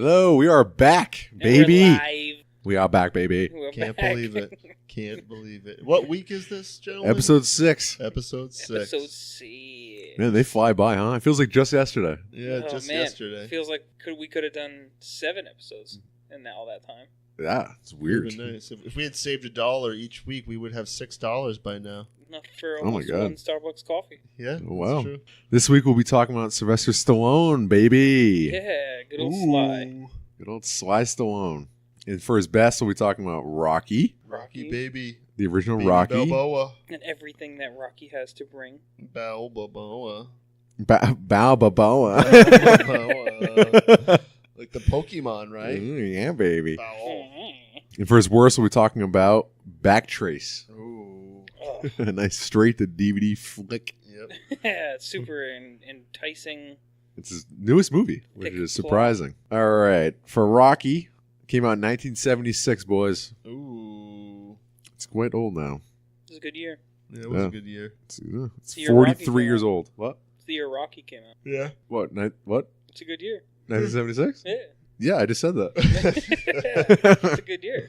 Hello, we are back, And baby. we're live. We are back, baby. We're Can't back. believe it. Can't believe it. What week is this, gentlemen? Episode 6. Episode 6. Episode 6. Man, they fly by, huh? It feels like just yesterday. Yeah, Oh, just man. yesterday. Feels like we could have done 7 episodes in all that time. Yeah, it's weird. Would've been nice. If we had saved $1 each week, we would have $6 by now. Not for Oh my almost God. one Starbucks coffee. Yeah, Oh, wow. that's true. This week we'll be talking about Sylvester Stallone, baby. Yeah, good old Sly. Ooh. Good old Sly Stallone. And for his best, we'll be talking about Rocky, Rocky baby. the original Baby Rocky. Balboa. And everything that Rocky has to bring. Balboa. Balboa. Balboa. Like the Pokemon, right? Yeah, baby. Bow. And for his worst, we'll be talking about Backtrace. Ooh. Oh, A nice straight to DVD flick. Yep. yeah, it's super enticing. It's his newest movie, which Thick is plot. surprising. All right. For Rocky, came out in 1976, boys. Ooh. It's quite old now. It was a good year. Yeah, it was Yeah. a good year. It's The year Rocky 43 came years out. old. What? It's the year Rocky came out. Yeah. What? What? It's a good year. 1976? Yeah. Yeah, I just said that. It's a good year.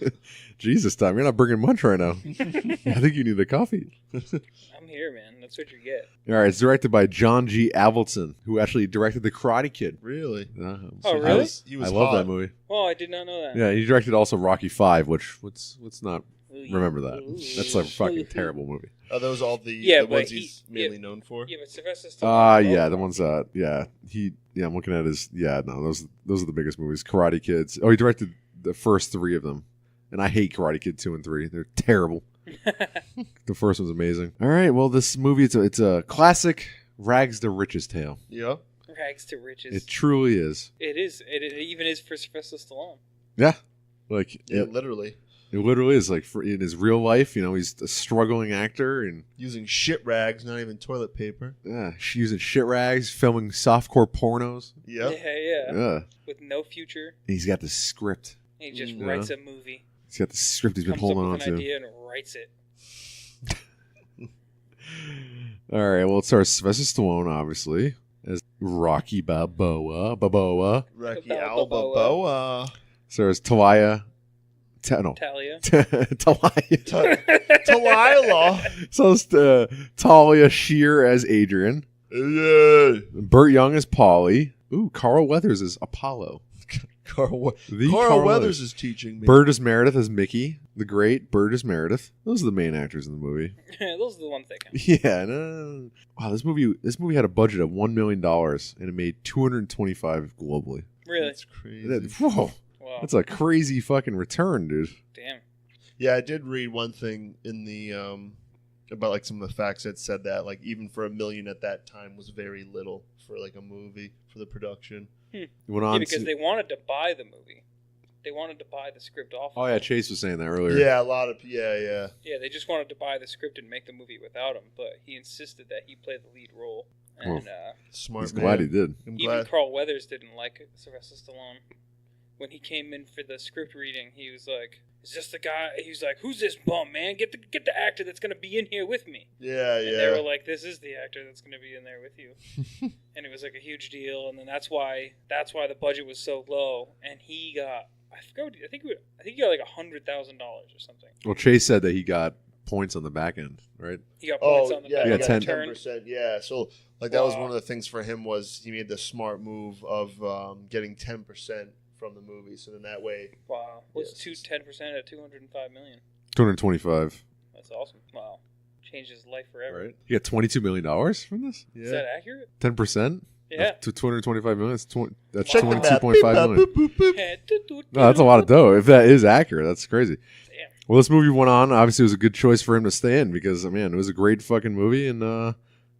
Jesus, Tom, you're not bringing much right now. I think you need a coffee. I'm here, man. That's what you get. All right, it's directed by John G. Avildsen, who actually directed The Karate Kid. Really? Oh, really? He was I love hot. that movie. Oh, I did not know that. Yeah, he directed also Rocky 5, which let's not Ooh, remember that. ooh. That's a fucking terrible movie. Are those all the Yeah, but ones he- he's mainly known for? Yeah, but Sylvester Stallone. Yeah, the ones that I'm looking at his those are the biggest movies. Karate Kids. Oh, he directed the first 3 of them. And I hate Karate Kid 2 and 3. They're terrible. The first one's amazing. All right, well this movie it's a classic rags to riches tale. Yeah. Rags to riches. It truly is. It is. It even is for Sylvester Stallone. Yeah. Like Yeah, it literally. literally is like in his real life, he's a struggling actor and Using shit rags, not even toilet paper. using shit rags, filming softcore pornos. Yep. Yeah. Yeah. With no future. And he's got this script. He just Yeah. writes a movie. He's got the script he's been Comes up holding on with an to. idea and writes it. All right, well, it stars Sylvester Stallone, obviously, as Rocky Balboa. Rocky Balboa. Balboa. Stars Talia. Talia. Talia. Delilah. So Talia Shear as Adrian. Yeah. Burt Young as Paulie. Ooh, Carl Weathers as Apollo. Carl Carl Weathers is teaching me. Burgess Meredith as Mickey, the great Burgess Meredith. Those are the main actors in the movie. Those are the ones that count. Yeah, no. Wow, this movie had a budget of $1 million and it made 225 globally. Really? That's crazy. Whoa, Wow. that's a crazy fucking return, dude. Damn. Yeah, I did read one thing in the about like some of the facts that said that like even for $1 million at that time was very little for like a movie for the production. It went Yeah, on because to, they wanted to buy the movie. They wanted to buy the script off. oh yeah, Chase was saying that earlier. Yeah, a lot of yeah. Yeah, they just wanted to buy the script and make the movie without him, but he insisted that he play the lead role. And Smart He's man. glad he did. I'm even glad. Carl Weathers didn't like Sylvester Stallone. When he came in for the script reading, he was like, "Is this the guy?" He was like, "Who's this bum, man? Get the actor that's gonna be in here with me." Yeah, And they were yeah. like, "This is the actor that's going to be in there with you," and it was like a huge deal. And then that's why the budget was so low. And he got, I think he got like $100,000 or something. Well, Chase said that he got points on the back end, right? He got points Oh on the yeah, back he he got got 10. 10%. Yeah, so like that was Wow. one of the things for him was he made the smart move of getting 10% from the movie. So then that way, Wow, what's Yes. 10% at $205 million? 225. That's awesome. Wow, changed his life forever. Right. He got $22 million from this. yeah. Is that accurate? 10%. Yeah. To 225 million. That's Check the math. 22.5 million. Boop, boop, boop. No, that's a lot of dough. If that is accurate, that's crazy. Damn. Well, this movie went on. Obviously, it was a good choice for him to stay in because, man, it was a great fucking movie, and it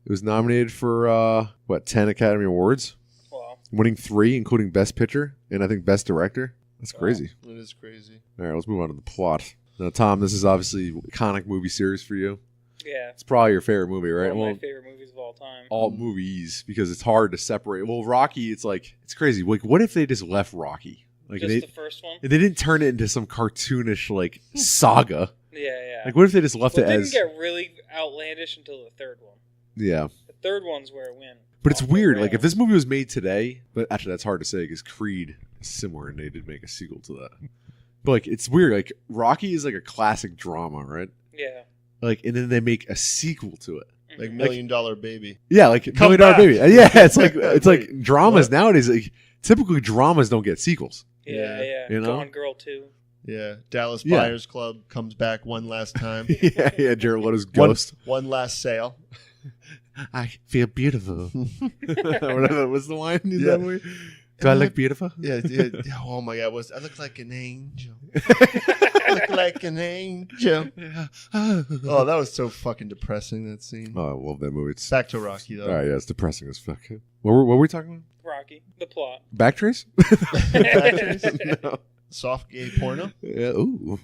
was nominated for 10 Academy Awards, Wow. winning 3, including Best Picture and I think Best Director. That's Wow. crazy. It is crazy. All right, let's move on to the plot. Now, Tom, this is obviously an iconic movie series for you. Yeah. It's probably your favorite movie, right? One of my favorite movies of all time. All movies, because it's hard to separate. Well, Rocky, it's crazy. Like, what if they just left Rocky? Like, Just the first one. they didn't turn it into some cartoonish like saga. Yeah. Like, what if they just left Well, it it didn't as get really outlandish until the third one. yeah? The third one's where it went. But it's off the weird. Like, if rails. this movie was made today, but actually that's hard to say because Creed similar, and they did make a sequel to that. But like, it's weird. Like, Rocky is like a classic drama, right? Yeah. Like, and then they make a sequel to it. Like $1 Million Baby. Yeah, like Come $1 Million back. Baby. Yeah, it's like dramas What? nowadays. Like, typically, dramas don't get sequels. Yeah. You know? Gone Girl 2. Yeah. Dallas Yeah. Buyers Club comes back one last time. yeah. Jared Leto's Ghost. One last sale. I feel beautiful. Whatever. What's the line? Is Yeah. that movie? Do I look beautiful? Yeah. Oh my God. I look like an angel. I look like an angel. Oh, that was so fucking depressing, that scene. Oh, I love that movie. It's Back to Rocky, though. all right. Yeah, it's depressing as fuck. What were we talking about? Rocky. The plot. Backtrace? Backtrace? No. Soft gay porno? Yeah. Ooh.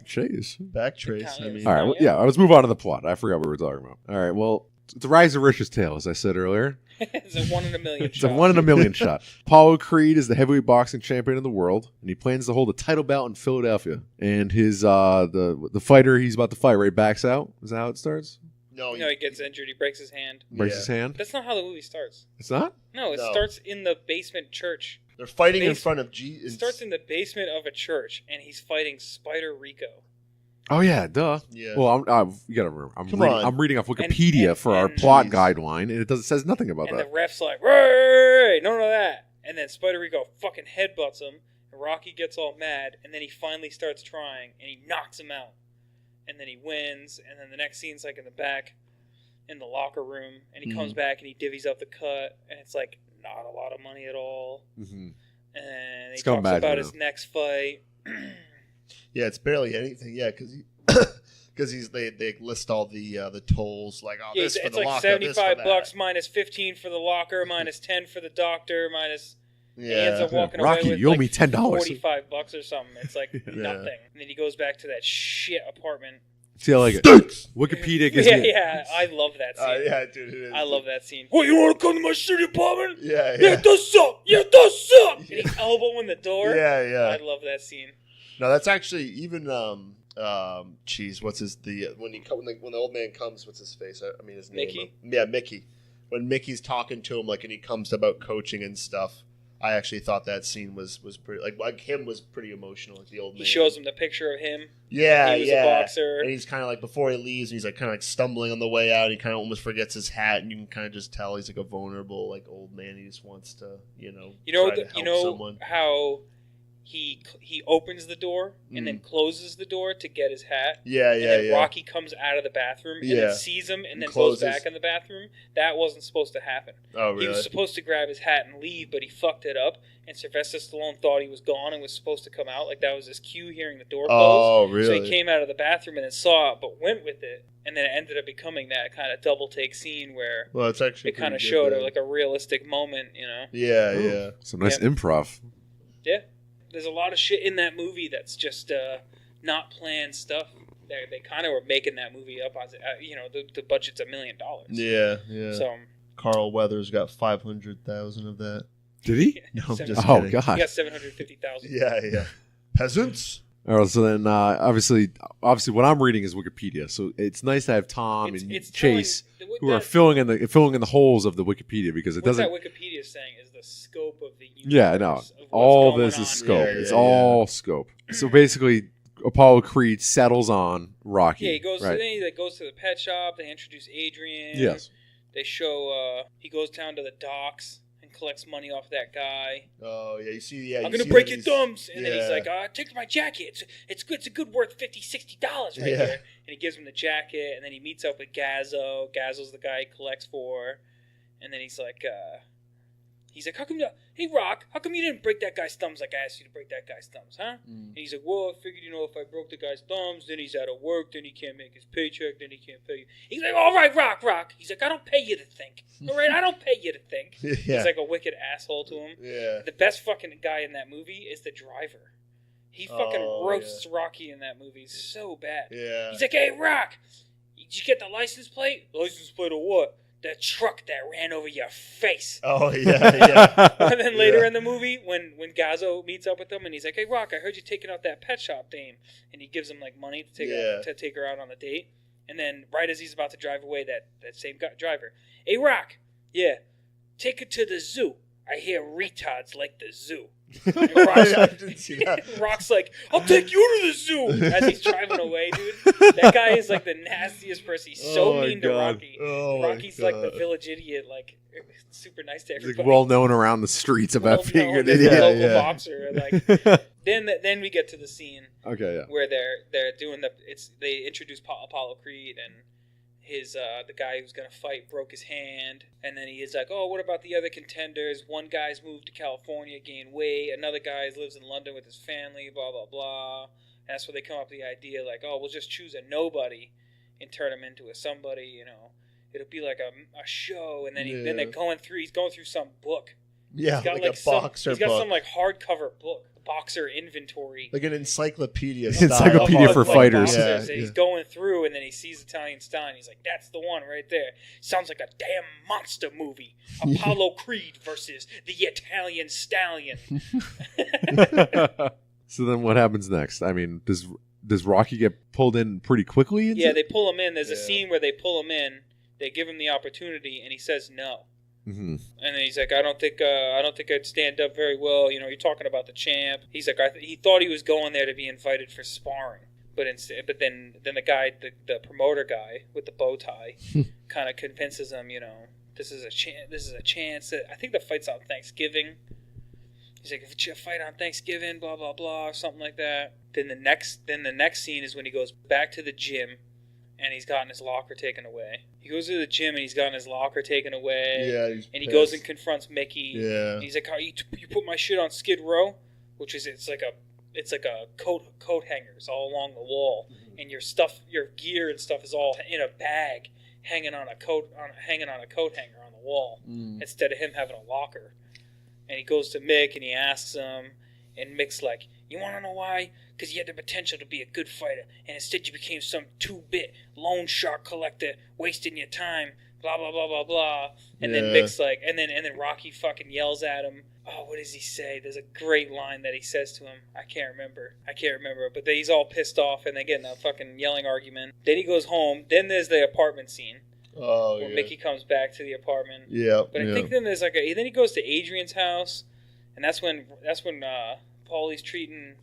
Chase. Backtrace. I mean, All right. Well, yeah. Let's move on to the plot. I forgot what we were talking about. All right. Well, it's the rise of Rich's tale, as I said earlier. It's a 1 in a million It's shot. a 1 in a million shot. Apollo Creed is the heavyweight boxing champion of the world, and he plans to hold a title bout in Philadelphia. And his the fighter he's about to fight right backs out. Is that how it starts? no, No, he gets injured. He breaks his hand. Breaks Yeah. his hand. That's not how the movie starts. It's not. No, it No. starts in the basement church. they're fighting in Base- front of It Jesus. starts in the basement of a church, and he's fighting Spider Rico. Oh yeah, duh. Yeah. Well, you gotta remember. Come on. I'm reading off Wikipedia And- for our and- plot Jeez. guideline, and it says nothing about And that. the ref's like, "Hey, none of that." And then Spider Rico fucking headbutts him, and Rocky gets all mad, and then he finally starts trying, and he knocks him out. And then he wins, and then the next scene's like in the back, in the locker room, and he comes back and he divvies up the cut, and it's like not a lot of money at all. Mhm. And he It's going talks bad, about you his know. next fight. Yeah, it's barely anything. Yeah, because they list all the tolls, like, oh, Yeah, this for it's the like locker, this for $75 that. minus 15 for the locker, minus 10 for the doctor, minus. He ends Yeah. up walking Rocky, away with you owe like me $10. $45 or something. It's like Yeah. nothing. And then he goes back to that shit apartment. See, I like it. Stinks! Wikipedia gives Yeah, me. yeah, I love that scene. Yeah, dude, it is. I love that scene. What, you want to come to my shitty apartment? Yeah, Yeah, yeah. that's up. Yeah, that's up. And he's elbowing the door. Yeah, I yeah. love that scene. No, that's actually even geez, what's his when the old man comes, what's his face? I mean his name. Mickey? Yeah, Mickey. When Mickey's talking to him, like, and he comes about coaching and stuff. I actually thought that scene was pretty like him was pretty emotional, like the old man. He shows him the picture of him. Yeah, He was yeah. a boxer. And he's kind of like, before he leaves, he's like kind of like stumbling on the way out. He kind of almost forgets his hat, and you can kind of just tell he's like a vulnerable, like, old man. He just wants to, You try to help someone. how he opens the door and then closes the door to get his hat. Yeah, And yeah, then yeah. Rocky comes out of the bathroom and Yeah. then sees him and then Closes. goes back in the bathroom. That wasn't supposed to happen. Oh, He really? was supposed to grab his hat and leave, but he fucked it up. And Sylvester Stallone thought he was gone and was supposed to come out. Like, that was his cue, hearing the door close. Oh, So really? he came out of the bathroom and then saw it, but went with it. And then it ended up becoming that kind of double take scene where Well, it's actually it kind of pretty showed good, like a realistic moment, you know? Yeah, Oh, yeah. Some nice improv. Yeah. There's a lot of shit in that movie that's just not planned stuff. They kind of were making that movie up. The budget's $1 million. Yeah, yeah. So Carl Weathers got 500,000 of that. Did he? No, I'm Seven- just Oh kidding. he God. got 750,000. Yeah, yeah. Peasants. All right, so then obviously, what I'm reading is Wikipedia. So it's nice to have Tom and Chase who are filling in the holes of the Wikipedia because it what doesn't. that Wikipedia is saying is the scope of the universe. Yeah, I know. of what's All going this on is scope. Yeah, It's yeah, all scope. So basically, Apollo Creed settles on Rocky. Yeah, he goes. right? Then he goes to the pet shop. They introduce Adrian. Yes. They show. He goes down to the docks and collects money off that guy. Oh, yeah. You see, yeah. I'm you gonna see break that your he's- thumbs, and then he's yeah. like, "Take my jacket. It's good. It's a good worth $50-$60 right Yeah. here." And he gives him the jacket, and then he meets up with Gazzo. Gazzo's the guy he collects for, and then he's like, "How come you? Hey, Rock, how come you didn't break that guy's thumbs like I asked you to break that guy's thumbs, huh?" Mm. And he's like, "Well, I figured, if I broke the guy's thumbs, then he's out of work, then he can't make his paycheck, then he can't pay you." He's like, "All right, Rock." He's like, "I don't pay you to think. All right, I don't pay you to think." Yeah. He's like a wicked asshole to him. Yeah. The best fucking guy in that movie is the driver. He fucking Oh, roasts Rocky in that movie so bad. Yeah. He's like, "Hey, Rock, did you get the license plate? License plate of what? That truck that ran over your face." Oh, yeah, yeah. And then later Yeah. in the movie, when Gazzo meets up with him, and he's like, "Hey, Rock, I heard you taking out that pet shop dame," and he gives him like money to take her out on the date. And then right as he's about to drive away, that same driver, "Hey, Rock, yeah, take her to the zoo. I hear retards like the zoo." And Rock's, I didn't see that. Rock's like, I'll take you to the zoo as he's driving away, dude. That guy is like the nastiest person. He's so Oh my mean to God. Rocky. Oh my Rocky's like the God. village idiot, like super nice to He's everybody. like well known around the streets about Well being known an as a idiot. local Yeah. boxer. Like then we get to the scene Okay, yeah. where they're doing they introduce Apollo Creed, and his the guy who's gonna fight broke his hand, and then he is like, oh, what about the other contenders? One guy's moved to California, gained weight. Another guy lives in London with his family. Blah blah blah. And that's where they come up with the idea, like, oh, we'll just choose a nobody and turn him into a somebody. You know, it'll be like a show, and then then they're going through. He's going through some book. Yeah, He's got like a boxer He's got book. some like hardcover book, boxer inventory. Like an encyclopedia Encyclopedia style. for Like fighters. boxers, Yeah, and yeah. he's going through, and then he sees Italian Stein. He's like, "That's the one right there. Sounds like a damn monster movie. Apollo Creed versus the Italian Stallion." So then what happens next? I mean, does Rocky get pulled in pretty quickly? Yeah, they pull him in. There's a Yeah. scene where they pull him in. They give him the opportunity, and he says no. Mm-hmm. And then he's like, I don't think I'd stand up very well. You know, you're talking about the champ. He's like, he thought he was going there to be invited for sparring, but then the guy, the promoter guy with the bow tie, kind of convinces him, you know, this is a chance. I think the fight's on Thanksgiving. He's like, if it's a fight on Thanksgiving, blah blah blah, or something like that. Then the next scene is when he goes back to the gym, and he's gotten his locker taken away. He goes to the gym and he's gotten his locker taken away. Yeah, and he goes and confronts Mickey. Yeah. And he's like, "Oh, you put my shit on Skid Row," which is it's like a coat hangers all along the wall, and your gear and stuff is all in a bag, hanging on a coat hanger on the wall, instead of him having a locker. And he goes to Mick and he asks him, and Mick's like, "You want to know why? Because you had the potential to be a good fighter, and instead you became some 2-bit loan shark collector, wasting your time, blah, blah, blah, blah, blah." And then Mick's like, and then Rocky fucking yells at him. Oh, what does he say? There's a great line that he says to him. I can't remember. But then he's all pissed off, and they get in a fucking yelling argument. Then he goes home. Then there's the apartment scene. Oh, where yeah. Mickey comes back to the apartment. Yeah. But I think then there's then he goes to Adrian's house, and that's when Paulie's treating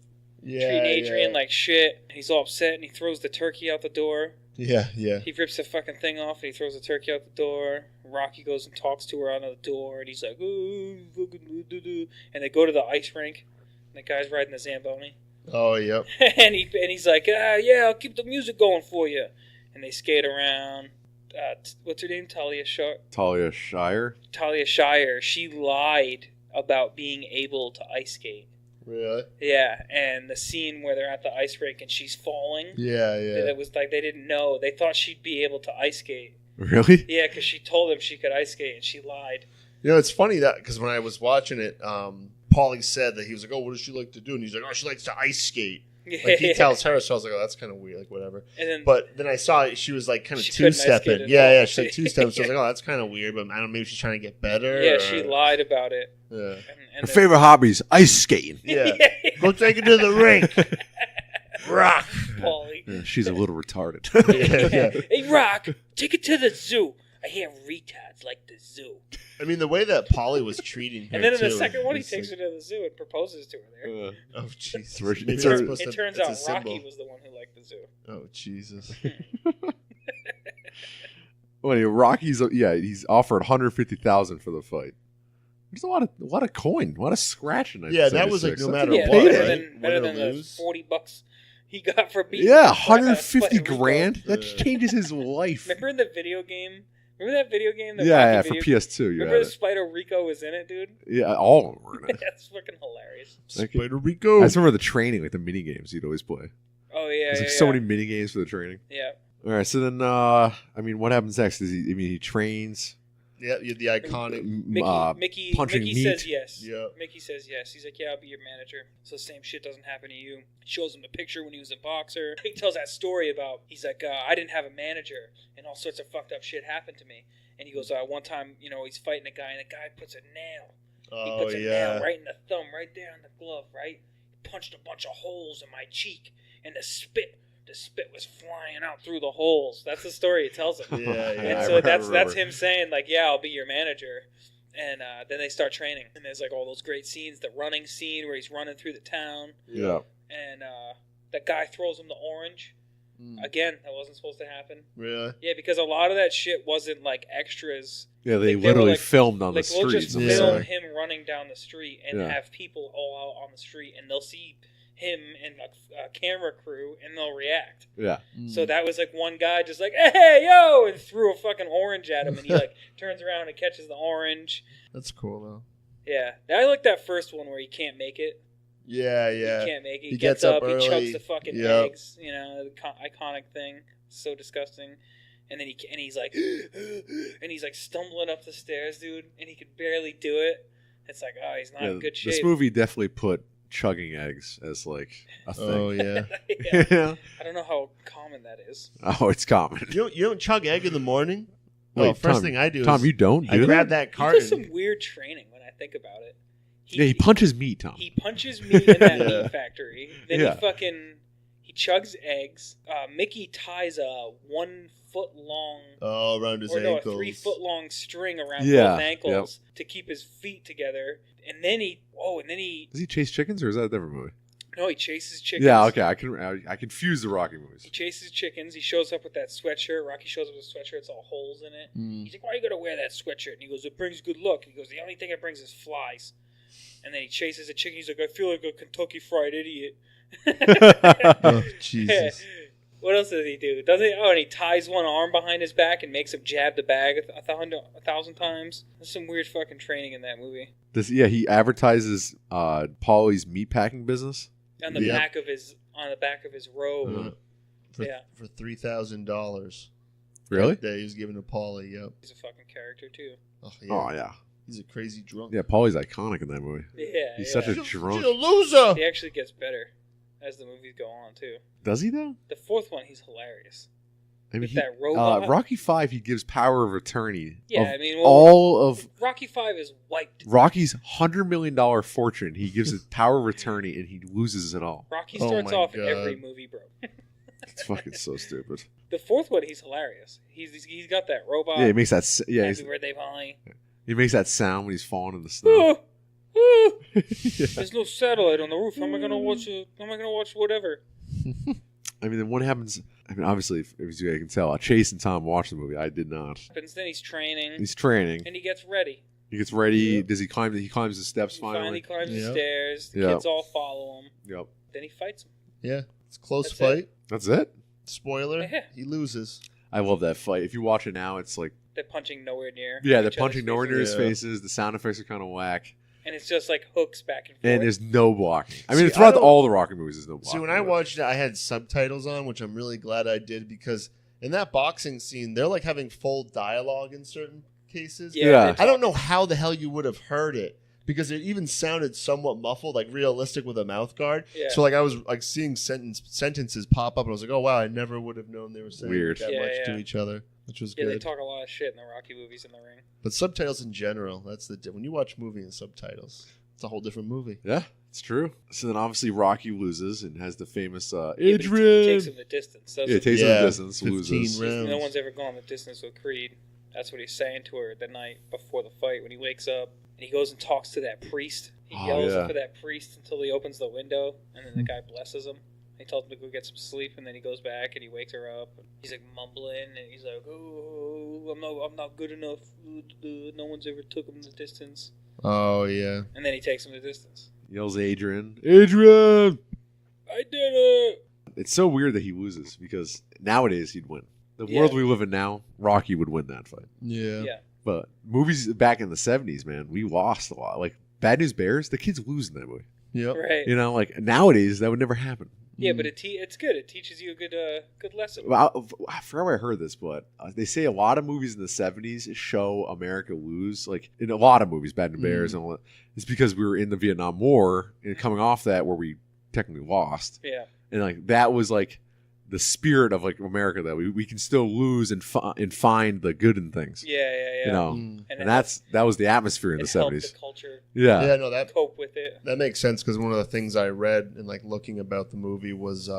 Adrian like shit. He's all upset, and he throws the turkey out the door. Yeah. He rips the fucking thing off, and he throws the turkey out the door. Rocky goes and talks to her out of the door, and he's like, "Oh, fucking do." And they go to the ice rink, and the guy's riding the Zamboni. Oh, yep. and he's like, yeah, I'll keep the music going for you. And they skate around. What's her name? Talia Shire. Talia Shire. She lied about being able to ice skate. Really? Yeah, and the scene where they're at the ice rink and she's falling. Yeah. It was like they didn't know. They thought she'd be able to ice skate. Really? Yeah, because she told them she could ice skate, and she lied. You know, it's funny that because when I was watching it, Paulie said that he was like, "Oh, what does she like to do?" And he's like, "Oh, she likes to ice skate." Like he tells her, so I was like, "Oh, that's kind of weird." Like whatever. But then I saw she was like kind of two-stepping. Yeah, she's like two-stepping. So I was like, "Oh, that's kind of weird." But I don't know, maybe she's trying to get better. Yeah, she lied about it. Yeah. Her favorite hobby is ice skating. Yeah. Go take it to the rink. Rock. Paulie. Yeah, she's a little retarded. Yeah. Hey, Rock, take it to the zoo. I hear retards like the zoo. I mean, the way that Paulie was treating her, And then in the too, second one, he it's takes like, her to the zoo and proposes to her there. Oh, Jesus. It turns out Rocky was the one who liked the zoo. Oh, Jesus. Well, anyway, Rocky's he's offered $150,000 for the fight. There's a lot of coin, a lot of scratching. Yeah, that was like no matter Yeah, what. better than the $40 he got for beating. Yeah, $150,000. That changes his life. Remember in the video game? Remember that video game? Yeah, for PS2. Remember Spider Rico was in it, dude? Yeah, all of them were in it. That's fucking hilarious. Spider Rico. I just remember the training, like the mini games you'd always play. Oh yeah, There's like so many mini games for the training. Yeah. All right, so then, I mean, what happens next? He trains. Yeah, the iconic. Mickey punching meat. says yes. Yeah. Mickey says yes. He's like, yeah, I'll be your manager. So the same shit doesn't happen to you. Shows him the picture when he was a boxer. He tells that story about, he's like, I didn't have a manager, and all sorts of fucked up shit happened to me. And he goes, one time, he's fighting a guy, and the guy puts a nail. He puts a nail right in the thumb, right there in the glove, right? He punched a bunch of holes in my cheek, and the spit was flying out through the holes. That's the story he tells him. Yeah. And so that's him saying, like, yeah, I'll be your manager. And then they start training. And there's like all those great scenes. The running scene where he's running through the town. Yeah. And that guy throws him the orange. Again, that wasn't supposed to happen. Really? Yeah, because a lot of that shit wasn't like extras. Yeah, they literally filmed on the we'll streets. just film him running down the street and have people all out on the street, and they'll see him and a camera crew, and they'll react. Yeah. So that was like one guy just like, hey, yo, and threw a fucking orange at him, and he like turns around and catches the orange. That's cool, though. Yeah. I like that first one where he can't make it. Yeah. He can't make it. He gets up, early. he chugs the fucking eggs, you know, the iconic thing. So disgusting. And then he's like, and he's like stumbling up the stairs, dude, and he could barely do it. It's like, oh, he's not in good shape. This movie definitely put chugging eggs as like a thing. Oh yeah. Yeah. I don't know how common that is. Oh, it's common. You don't chug egg in the morning? Wait, Well, first Tom, thing I do Tom, is you don't I do grab that? that He carton. does some weird training when I think about it. He punches meat, Tom. He punches meat in that meat factory. Then he chugs eggs. Mickey ties a 1 foot long around his ankles. a 3 foot long string around both ankles to keep his feet together. And then he Does he chase chickens, or is that a different movie? No, he chases chickens. Yeah, okay. I confuse the Rocky movies. He chases chickens. He shows up with that sweatshirt. Rocky shows up with a sweatshirt. It's all holes in it. He's like, why are you going to wear that sweatshirt? And he goes, it brings good luck. And he goes, the only thing it brings is flies. And then he chases a chicken. He's like, I feel like a Kentucky Fried Idiot. Oh, Jesus. What else does he do? Does he? Oh, and he ties one arm behind his back and makes him jab the bag a thousand times. There's some weird fucking training in that movie. He advertises Paulie's meatpacking business On the back of his robe. For $3,000. Really? That he was given to Paulie. Yep. He's a fucking character too. Oh yeah. He's a crazy drunk. Yeah, Paulie's iconic in that movie. Yeah. He's such a drunk. He's a loser. He actually gets better as the movies go on too. Does he though? The fourth one, he's hilarious. I mean, With that robot. Rocky V, he gives power of attorney. Yeah, all of Rocky V is wiped. Rocky's $100 million fortune. He gives it power of attorney, and he loses it all. Rocky starts off every movie broke. It's fucking so stupid. The fourth one, he's hilarious. He's got that robot. Yeah, he makes that. Yeah, Happy birthday, Polly. He makes that sound when he's falling in the snow. There's no satellite on the roof. How am I gonna watch whatever? I mean, then what happens? I mean, obviously, if you can tell, Chase and Tom watched the movie. I did not. Then he's training. And he gets ready. He gets ready. Yep. Does he climb? He climbs the steps finally. He climbs the stairs. The kids all follow him. Yep. Then he fights him. Yeah, it's a close fight. That's it. Spoiler: he loses. I love that fight. If you watch it now, it's like they're punching nowhere near. Yeah, they're punching nowhere near his faces. The sound effects are kind of whack. And it's just like hooks back and forth. And there's no blocking. I mean, throughout all the Rocky movies, there's no blocking. See, when I watched it, I had subtitles on, which I'm really glad I did, because in that boxing scene, they're like having full dialogue in certain cases. Yeah. I don't know how the hell you would have heard it, because it even sounded somewhat muffled, like realistic with a mouth guard. Yeah. So like I was like seeing sentences pop up, and I was like, oh wow, I never would have known they were saying that much to each other, which was good. Yeah, they talk a lot of shit in the Rocky movies in the ring. But subtitles in general, that's when you watch a movie in subtitles, it's a whole different movie. Yeah, it's true. So then obviously Rocky loses and has the famous Adrian. He takes him the distance. Yeah, takes him the distance, loses. Rounds. No one's ever gone the distance with Creed. That's what he's saying to her the night before the fight when he wakes up. And he goes and talks to that priest. He yells for that priest until he opens the window, and then the guy blesses him. He tells him to go get some sleep, and then he goes back and he wakes her up. He's like mumbling, and he's like, "Oh, I'm not good enough. No one's ever took him the distance." Oh yeah. And then he takes him the distance. Yells, "Adrian! Adrian! I did it!" It's so weird that he loses because nowadays he'd win. The world we live in now, Rocky would win that fight. Yeah. But movies back in the 70s, man, we lost a lot. Like Bad News Bears, the kids lose in that movie. Yep. Right. You know, like nowadays that would never happen. Yeah, but it's good. It teaches you a good lesson. Well, I forgot where I heard this, but they say a lot of movies in the 70s show America lose. Like in a lot of movies, Bad News Bears and all that. It's because we were in the Vietnam War and coming off that where we technically lost. Yeah. And like that was like the spirit of like America, that we can still lose and find the good in things. Yeah. You know, and that was the atmosphere in the 70s. The culture. Yeah, no, that cope with it. That makes sense, because one of the things I read and like looking about the movie was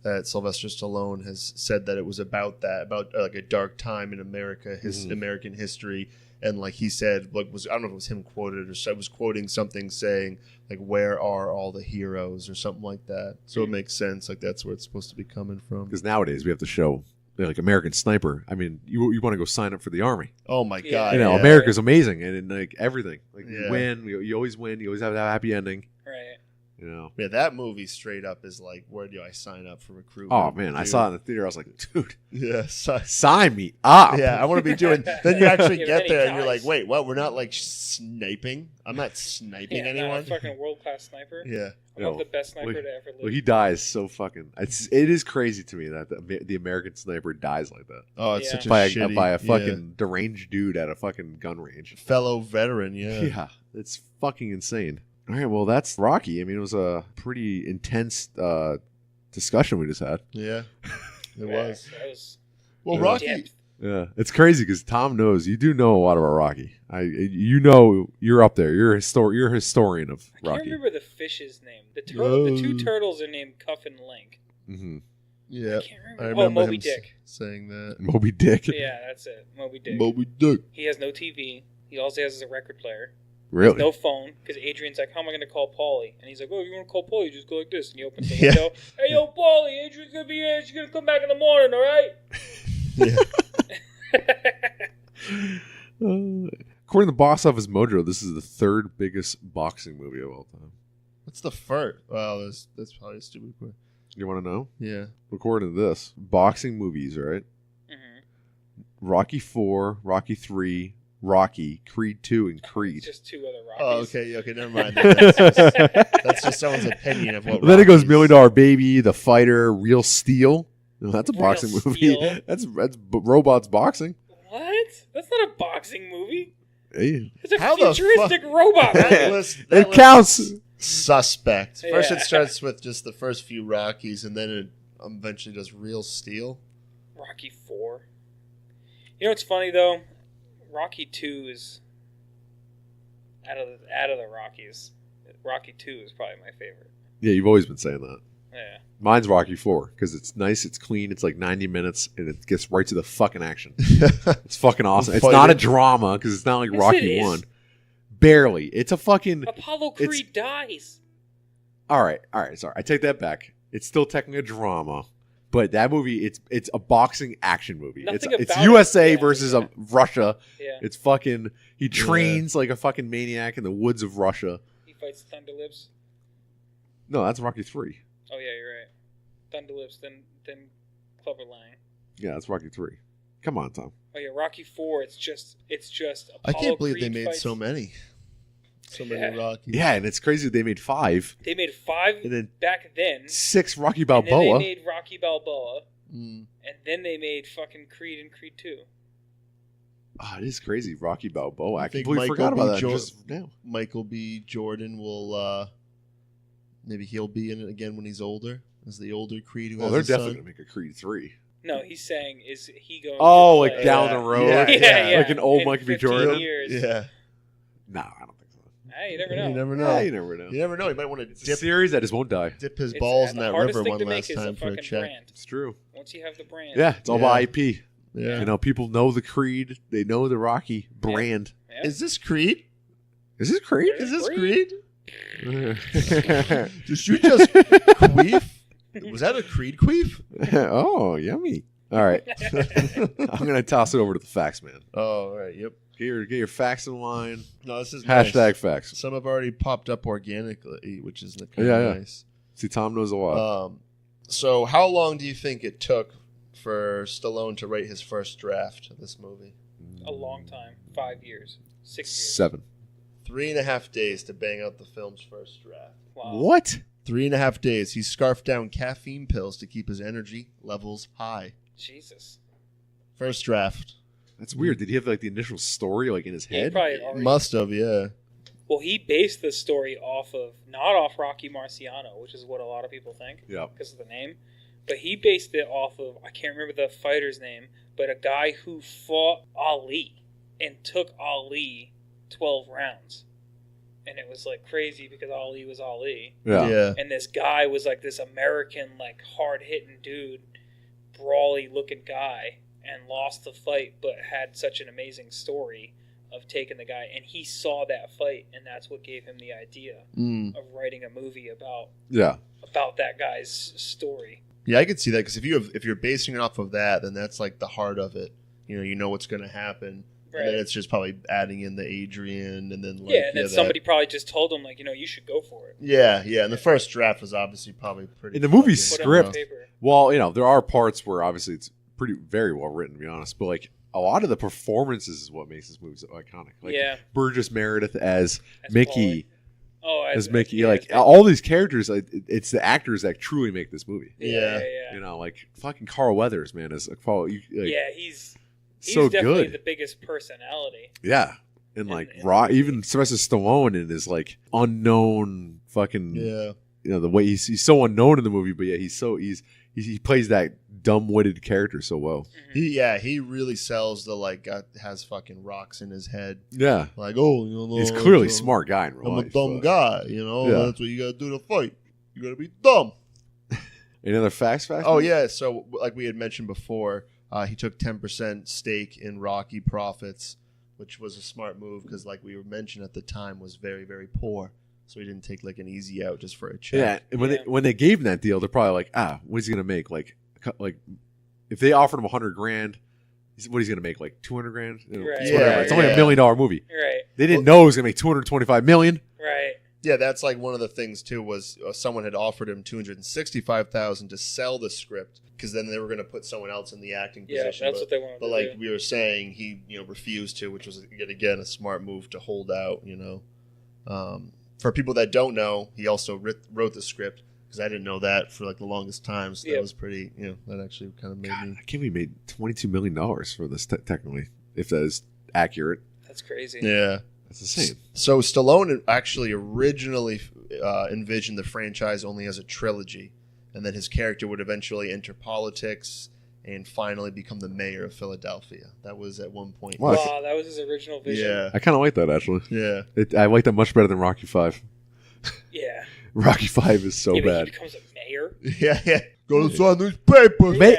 that Sylvester Stallone has said that it was about like a dark time in America, American history. And like he said, I don't know if it was him quoted or I was quoting something saying like, "Where are all the heroes?" or something like that. So it makes sense. Like that's where it's supposed to be coming from. Because nowadays we have to show like American Sniper. I mean, you want to go sign up for the Army. Oh my God! America's amazing, and like everything. Like you win, you always win. You always have that happy ending. Right. Yeah, that movie straight up is like, where do I sign up for recruitment? Oh man, dude. I saw it in the theater. I was like, dude, sign me up. Yeah, I want to be doing. Then you actually get there and you're like, wait, what? We're not like sniping. I'm not sniping anyone. Not a fucking world-class sniper. Yeah, I'm the best sniper to ever live. Well, he dies so fucking. It is crazy to me that the American sniper dies like that. Oh, it's such a shitty, by a fucking deranged dude at a fucking gun range. Fellow veteran, Yeah, it's fucking insane. All right, well, that's Rocky. I mean, it was a pretty intense discussion we just had. Yeah, it was. Well, Rocky. Yeah, it's crazy because Tom knows. You do know a lot about Rocky. You're up there. You're a historian of Rocky. I can't remember the fish's name. The two turtles are named Cuff and Link. Mm-hmm. Yeah, I remember Moby him Dick saying that. Moby Dick. Yeah, that's it. Moby Dick. Moby Dick. He has no TV. He all he has is a record player. Really? No phone, because Adrian's like, how am I going to call Paulie? And he's like, oh, you want to call Paulie? Just go like this. And he opens the window. Hey, yo, Paulie, Adrian's going to be here. She's going to come back in the morning, all right? According to Box Office Mojo, this is the third biggest boxing movie of all time. What's the first? Well, that's probably a stupid question. You want to know? Yeah. According to this, boxing movies, right? Mm-hmm. Rocky 4, Rocky 3, Rocky, Creed 2, and Creed. It's just two other Rockies. Oh, okay, never mind. That's just someone's opinion of what. Then it goes $1 Million Baby, The Fighter, Real Steel. No, that's a boxing movie. That's robots boxing. What? That's not a boxing movie. Hey. It's a futuristic robot. It counts. Suspect. First, it starts with just the first few Rockies, and then it eventually does Real Steel. Rocky 4. You know what's funny though? Rocky 2 is out of the Rockies. Rocky 2 is probably my favorite. Yeah, you've always been saying that. Yeah. Mine's Rocky 4 because it's nice, it's clean, it's like 90 minutes, and it gets right to the fucking action. It's fucking awesome. It's not a drama because it's not like Rocky 1. Barely. It's a fucking... Apollo Creed dies. All right. Sorry. I take that back. It's still technically a drama. But that movie, it's a boxing action movie. It's USA versus Russia. Yeah. It's fucking... He trains like a fucking maniac in the woods of Russia. He fights Thunderlips. No, that's Rocky 3. Oh, yeah, you're right. Thunderlips, then Clubber Lang. Yeah, that's Rocky 3. Come on, Tom. Oh, yeah, Rocky 4, it's just Apollo I can't believe Creed they made fights. so many. So many Rockies. Yeah, and it's crazy they made 5. They made 5 and then back then. 6 Rocky Balboa. And then they made Rocky Balboa. And then they made fucking Creed and Creed 2. Oh, it is crazy. Rocky Balboa. I think completely forgot about that just now. Michael B. Jordan will... maybe he'll be in it again when he's older. As the older Creed who has they're definitely going to make a Creed 3. No, he's saying, is he going to like down the road? Yeah. Like an old Michael B. Jordan? Years. Yeah. No, I don't think so. Hey, you never know. You never know. You never know. You never know. He might want to dip a series that just won't die. Dip his balls in that river one last time for a check. Brand. It's true. Once you have the brand. Yeah, it's all about IP. Yeah. You know, people know the Creed. They know the Rocky brand. Yeah. Is this Creed? Is this Creed? Is this Creed? Did you just queef? Was that a Creed queef? Oh, yummy. All right. I'm going to toss it over to the facts, man. Oh, all right. Yep. Get your facts in line. No, this is Hashtag nice. Facts. Some have already popped up organically, which is kind of nice. See, Tom knows a lot. So how long do you think it took for Stallone to write his first draft of this movie? A long time. 5 years. 6 years. 7. 3.5 days to bang out the film's first draft. Wow. What? 3.5 days. He scarfed down caffeine pills to keep his energy levels high. Jesus. First draft. That's weird. Did he have like the initial story like in his head? Must have, yeah. Well, he based the story not off Rocky Marciano, which is what a lot of people think. Yeah. Because of the name. But he based it off of, I can't remember the fighter's name, but a guy who fought Ali and took Ali 12 rounds. and it was like crazy because Ali was Ali. Yeah. And this guy was like this American, like hard hitting dude, brawly looking guy, and lost the fight, but had such an amazing story of taking the guy. And he saw that fight, and that's what gave him the idea of writing a movie about that guy's story. Yeah, I could see that because if you're basing it off of that, then that's like the heart of it. You know what's going to happen. Right. And then it's just probably adding in the Adrian, and then and then somebody probably just told him you should go for it. Yeah. And the first draft was obviously probably pretty. In the movie script, well, there are parts where obviously it's very well written, to be honest. But like a lot of the performances is what makes this movie so iconic. Like Burgess Meredith as Mickey. As Mickey, all these characters, it's the actors that truly make this movie. Yeah. Like fucking Carl Weathers, man, is he's so definitely good. The biggest personality. Yeah. And even Sylvester Stallone in his unknown fucking the way he's so unknown in the movie, but he plays that dumb-witted character so well. He really sells the has fucking rocks in his head. Yeah. He's clearly a smart guy in real life. I'm a dumb guy, that's what you gotta do to fight. You gotta be dumb. Any other facts? Oh yeah, so like we had mentioned before, he took 10% stake in Rocky profits, which was a smart move because, like we were mentioned at the time, was very, very poor. So he didn't take an easy out just for a check. Yeah, and when they gave him that deal, they're probably what is he gonna make? Like if they offered him $100,000, what he's gonna make? Like $200,000? It's only $1 million movie. Right. They didn't know he was gonna make $225 million. Right. Yeah, that's one of the things too. Was someone had offered him $265,000 to sell the script because then they were going to put someone else in the acting position. Yeah, that's what they wanted. But we were saying, he refused to, which was yet again a smart move to hold out. For people that don't know, he also wrote the script because I didn't know that for the longest time. So that was pretty. That actually kind of made me. I can't believe he made $22 million for this technically, if that is accurate. That's crazy. Yeah. That's insane. So Stallone actually originally envisioned the franchise only as a trilogy, and then his character would eventually enter politics and finally become the mayor of Philadelphia. That was at one point. Wow, that was his original vision. Yeah. I kind of like that, actually. Yeah. I like that much better than Rocky V. Yeah. Rocky V is so bad. He becomes a mayor? Yeah. Go to the newspapers.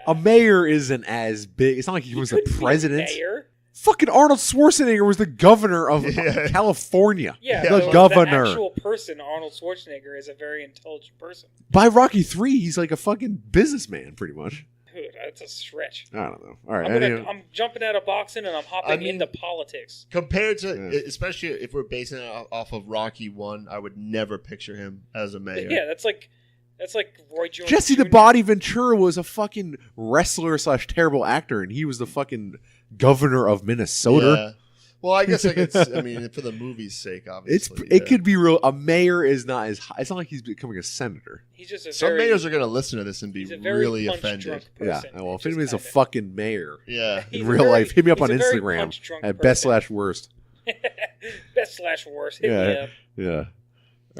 A mayor isn't as big. It's not like he was the president. Mayor? Fucking Arnold Schwarzenegger was the governor of California. Yeah, the governor. The actual person, Arnold Schwarzenegger, is a very intelligent person. By Rocky III, he's like a fucking businessman, pretty much. Dude, that's a stretch. I don't know. All right, I'm jumping out of boxing and I'm hopping into politics. Compared to, especially if we're basing it off of Rocky 1, I would never picture him as a mayor. Yeah, that's like Roy Jones. Jesse Jr. the Body Ventura was a fucking wrestler / terrible actor, and he was the fucking governor of Minnesota. Yeah. Well, I guess it's. I mean, for the movie's sake, obviously. It could be real. A mayor is not as high. It's not like he's becoming a senator. He's just some mayors are going to listen to this and be really offended. Yeah. Well, if anybody's a fucking mayor, in real life, hit me up on Instagram at best/worst. Best/worst. Hit me up. Yeah.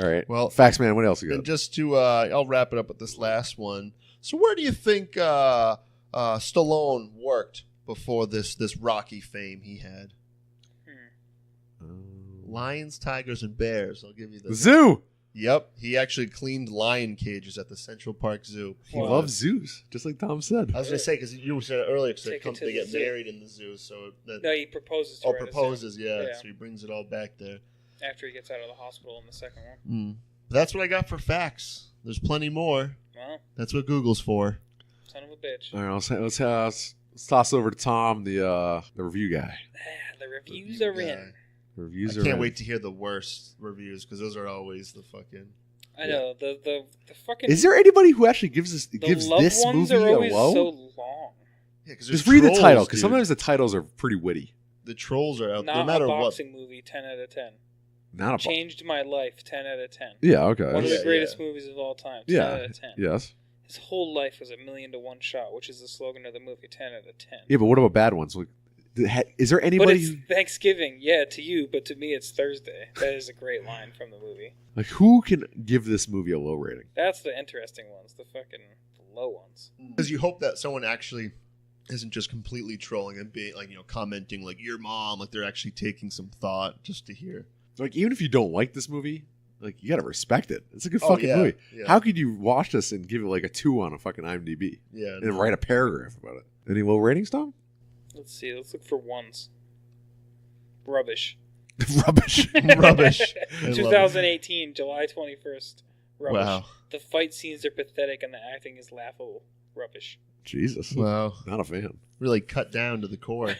All right. Well, facts, man. What else you got? And just to, I'll wrap it up with this last one. So, where do you think Stallone worked before this Rocky fame he had? Lions, tigers, and bears. I'll give you the zoo. Yep, he actually cleaned lion cages at the Central Park Zoo. He loves zoos, just like Tom said. I was going to say, because you said earlier, because they get married in the zoo. So no, he proposes to her. Oh, proposes, yeah. So he brings it all back there. After he gets out of the hospital in the second one. That's what I got for facts. There's plenty more. Well, that's what Google's for. Son of a bitch. All right, let's toss over to Tom, the review guy. The reviews are in. I can't wait to hear the worst reviews because those are always the fucking. I know the fucking. Is there anybody who actually gives this movie are always a low? So long. Yeah, just read the title because sometimes the titles are pretty witty. The trolls are out. Not no matter a what. boxing movie. 10 out of 10. Changed my life. 10 out of 10. Yeah. Okay. One of the greatest movies of all time. 10 out of 10. Yes. His whole life was 1,000,000 to 1 shot, which is the slogan of the movie. 10 out of 10. Yeah, but what about bad ones? Is there anybody? But it's Thanksgiving, to you, but to me it's Thursday. That is a great line from the movie. Like, who can give this movie a low rating? That's the interesting ones, the fucking low ones. Because you hope that someone actually isn't just completely trolling and being commenting like your mom, like they're actually taking some thought just to hear. Like, even if you don't like this movie, like, you gotta respect it. It's a good fucking movie. Yeah. How could you watch this and give it like a 2 on a fucking IMDb? Yeah. And write a paragraph about it? Any low ratings, Tom? Let's see. Let's look for ones. Rubbish. Rubbish. Rubbish. I love it. 2018, July 21st. Rubbish. Wow. The fight scenes are pathetic and the acting is laughable. Rubbish. Jesus. Wow. Not a fan. Really cut down to the core.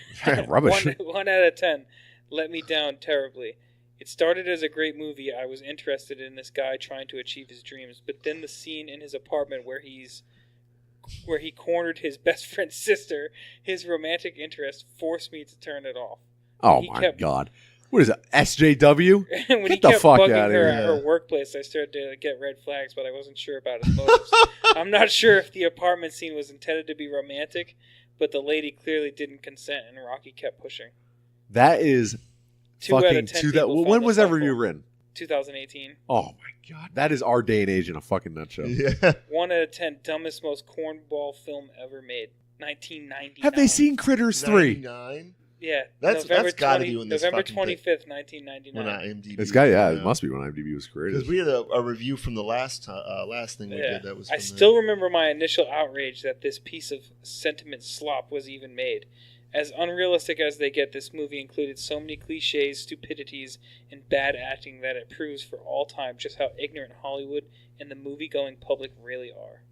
Rubbish. 1 out of 10. Let me down terribly. It started as a great movie. I was interested in this guy trying to achieve his dreams, but then the scene in his apartment where he cornered his best friend's sister, his romantic interest, forced me to turn it off. Oh, my God. What is that? SJW? When Get he the kept fuck bugging outta her here. at her workplace, I started to get red flags, but I wasn't sure about his motives. I'm not sure if the apartment scene was intended to be romantic, but the lady clearly didn't consent, and Rocky kept pushing. That is 2 out fucking of 10 two. people When found was this that review helpful. written? 2018. Oh, my God. That is our day and age in a fucking nutshell. Yeah. 1 out of 10, dumbest, most cornball film ever made. 1999. Have they seen Critters 3? 99? Yeah. That's gotta be when this November fucking 25th, When 1999. I IMDb. It's got, yeah, it must be when IMDb was created. Because we had a review from the last thing we did that was. I from still remember my initial outrage that this piece of sentiment slop was even made. As unrealistic as they get, this movie included so many cliches, stupidities, and bad acting that it proves for all time just how ignorant Hollywood and the movie-going public really are.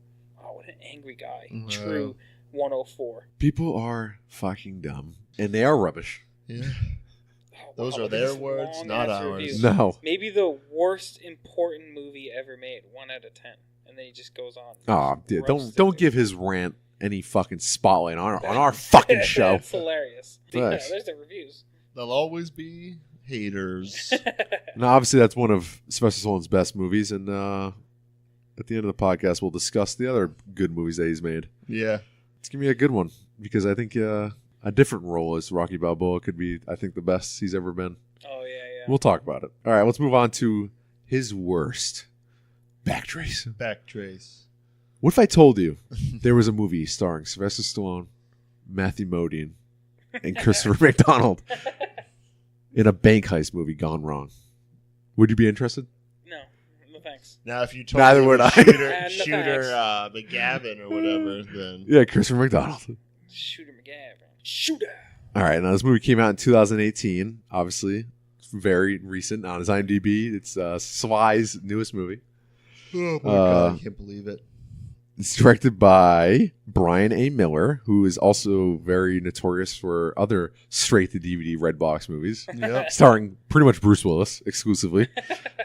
Oh, what an angry guy. Wow. True 104. People are fucking dumb. And they are rubbish. Yeah. Oh, Those wow, are look at their this words, long not ass ours. review. No. Maybe the worst important movie ever made. 1 out of 10. And then he just goes on. Oh, yeah, Roasted don't it. give his rant any fucking spotlight on our fucking show. That's hilarious. Yeah, Thanks. there's the reviews. There'll always be haters. Now, obviously, that's one of Sylvester Stallone's best movies, and at the end of the podcast, we'll discuss the other good movies that he's made. Yeah. Let's give me a good one, because I think a different role as Rocky Balboa could be, I think, the best he's ever been. Oh, yeah. We'll talk about it. All right, let's move on to his worst. Backtrace. Backtrace. What if I told you there was a movie starring Sylvester Stallone, Matthew Modine, and Christopher McDonald in a bank heist movie gone wrong? Would you be interested? No thanks. Now, if you told Neither me it would was I. Shooter, No Shooter thanks. McGavin or whatever, then. Yeah, Christopher McDonald. Shooter McGavin. Shooter. All right, now this movie came out in 2018. Obviously, it's very recent on his IMDb. It's Sly's newest movie. Oh my God, I can't believe it. It's directed by Brian A. Miller, who is also very notorious for other straight-to-DVD Redbox movies, Yep. starring pretty much Bruce Willis exclusively.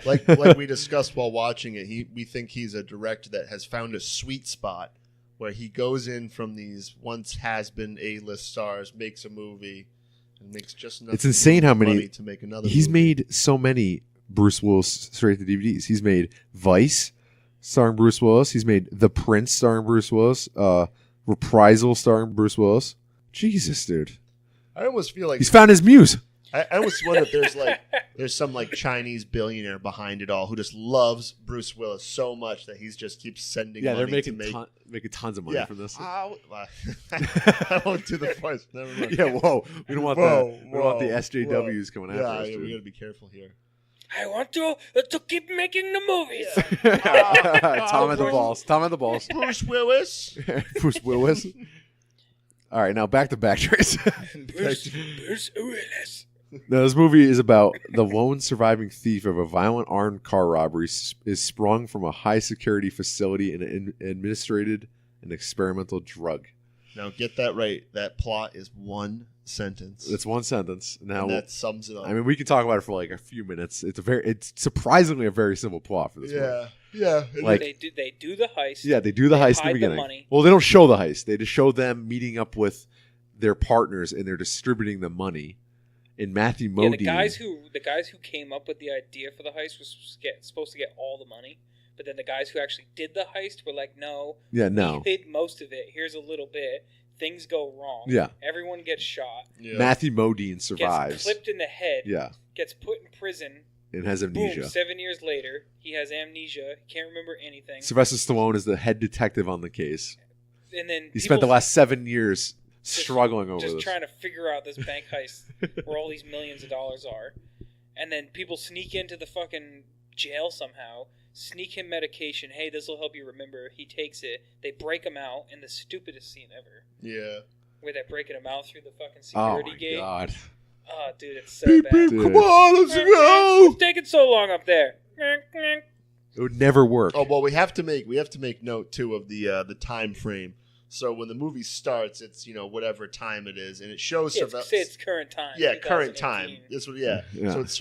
like we discussed while watching it, we think he's a director that has found a sweet spot where he goes in from these once has-been A-list stars, makes a movie, and makes just enough. It's insane how money many to make another. he's movie. made so many Bruce Willis straight-to-DVDs. He's made Vice, starring Bruce Willis. He's made The Prince, starring Bruce Willis. Reprisal, starring Bruce Willis. Jesus, dude. I almost feel like He's found his muse. I almost wonder if there's some like Chinese billionaire behind it all who just loves Bruce Willis so much that he's just keeps sending. Yeah, money they're to make. making tons of money from this. I won't do the voice. Never mind. Yeah, whoa. We don't want Whoa, We don't want the whoa, SJWs coming after us, Yeah, we dude. gotta be careful here. I want to keep making the movies. Tom at the balls. Tom at the balls. Bruce Willis. Bruce Willis. All right, now back to Backtrace. Bruce Willis. Now, this movie is about the lone surviving thief of a violent armed car robbery is sprung from a high-security facility and administrated an experimental drug. Now get that right. That plot is one sentence. That's one sentence. Now, and that sums it up. I mean, we can talk about it for like a few minutes. It's surprisingly a very simple plot for this movie. Yeah. Like- they do the heist. Yeah, they do the heist in hide the the beginning. money. Well, they don't show the heist. They just show them meeting up with their partners and they're distributing the money. And Matthew Yeah, Modine. the guys who came up with the idea for the heist was supposed to get all the money, but then the guys who actually did the heist were like, no, Yeah, no. we hid most of it. Here's a little bit. Things go wrong. Yeah. Everyone gets shot. Yeah. Matthew Modine Gets survives. clipped in the head. Yeah, Gets put in prison. and has Boom. amnesia. 7 years later, he has amnesia. He can't remember anything. Sylvester Stallone is the head detective on the case. And then He spent the last 7 years struggling over just this. trying to figure out this bank heist where all these millions of dollars are. And then people sneak into the fucking jail somehow, sneak him medication. Hey, this will help you remember. He takes it. They break him out in the stupidest scene ever. Yeah. Where they're breaking him out through the fucking security gate. Oh, my God. Oh, dude, it's so Beep, bad. beep, come on, let's go. It's taking so long up there. It would never work. Oh, well, we have to make note, too, of the time frame. So when the movie starts, it's, whatever time it is, and it shows say it's current time. Yeah, current time. This Yeah. So it's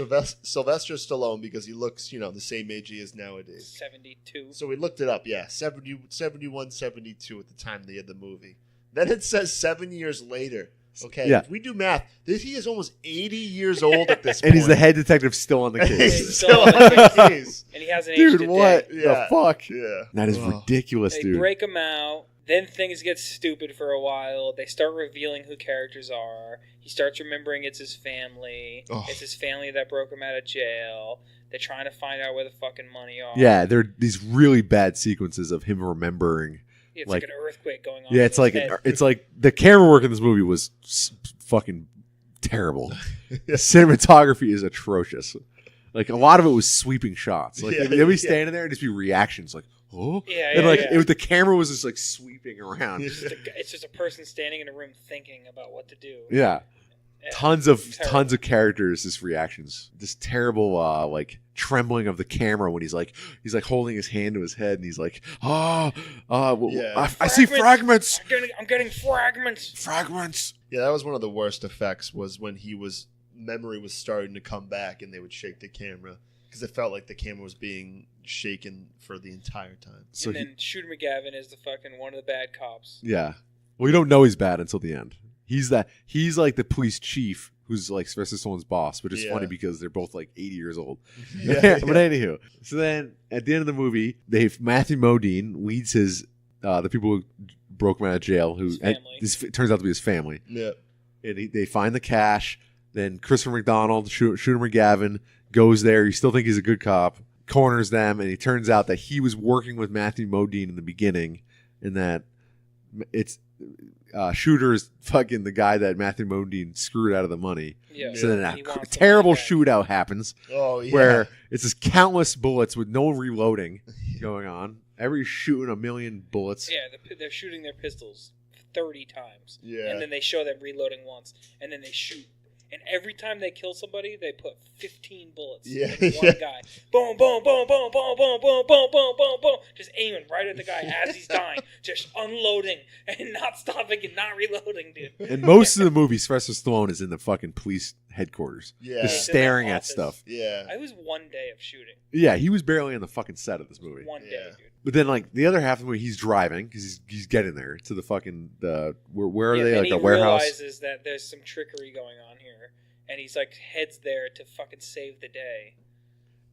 Sylvester Stallone because he looks, the same age he is nowadays. 72. So we looked it up. Yeah, 71, 72 at the time they had the movie. Then it says 7 years later. Okay, yeah. If we do math, he is almost 80 years old at this point. And he's the head detective still on the case. He's still on the case. And he hasn't aged Dude, a what day. the fuck? Yeah. That is ridiculous, They dude. break him out. Then things get stupid for a while. They start revealing who characters are. He starts remembering it's his family. Oh. It's his family that broke him out of jail. They're trying to find out where the fucking money are. Yeah, there are these really bad sequences of him remembering. It's like an earthquake going on. Yeah, it's like the camera work in this movie was fucking terrible. Cinematography is atrocious. Like a lot of it was sweeping shots. Like they'd be standing there and just be reactions like, oh, the camera was just like sweeping around. It's just a person standing in a room thinking about what to do. Yeah. Tons of characters, just reactions. This terrible like trembling of the camera when he's like holding his hand to his head and he's like, I see fragments. I'm getting fragments. Fragments. Yeah, that was one of the worst effects was when memory was starting to come back and they would shake the camera because it felt like the camera was being shaken for the entire time. So and then Shooter McGavin is the fucking one of the bad cops. Yeah. Well, you don't know he's bad until the end. He's like the police chief who's like Sylvester Stallone's boss, which is funny because they're both like 80 years old. Yeah. But anywho, so then at the end of the movie, Matthew Modine leads the people who broke him out of jail, who turns out to be his family. Yeah. And they find the cash. Then Christopher McDonald, Shooter McGavin, goes there. You still think he's a good cop, corners them, and it turns out that he was working with Matthew Modine in the beginning, and that it's Shooter is fucking the guy that Matthew Modine screwed out of the money. Yeah. So then a terrible shootout happens. Oh, yeah. Where it's just countless bullets with no reloading going on. Everybody's shooting a million bullets. Yeah, they're shooting their pistols 30 times. Yeah. And then they show them reloading once, and then they shoot. And every time they kill somebody, they put 15 bullets in one guy. Boom, boom, boom, boom, boom, boom, boom, boom, boom, boom, boom. Just aiming right at the guy as he's dying. Just unloading and not stopping and not reloading, dude. And most of the movie, Sylvester Stallone is in the fucking police headquarters. Yeah. Just staring at stuff. Yeah. It was one day of shooting. Yeah, he was barely on the fucking set of this movie. One day, dude. But then, like, the other half of the movie, he's driving because he's getting there to the fucking, where are they? Like a warehouse? He realizes that there's some trickery going on here. And he's like heads there to fucking save the day.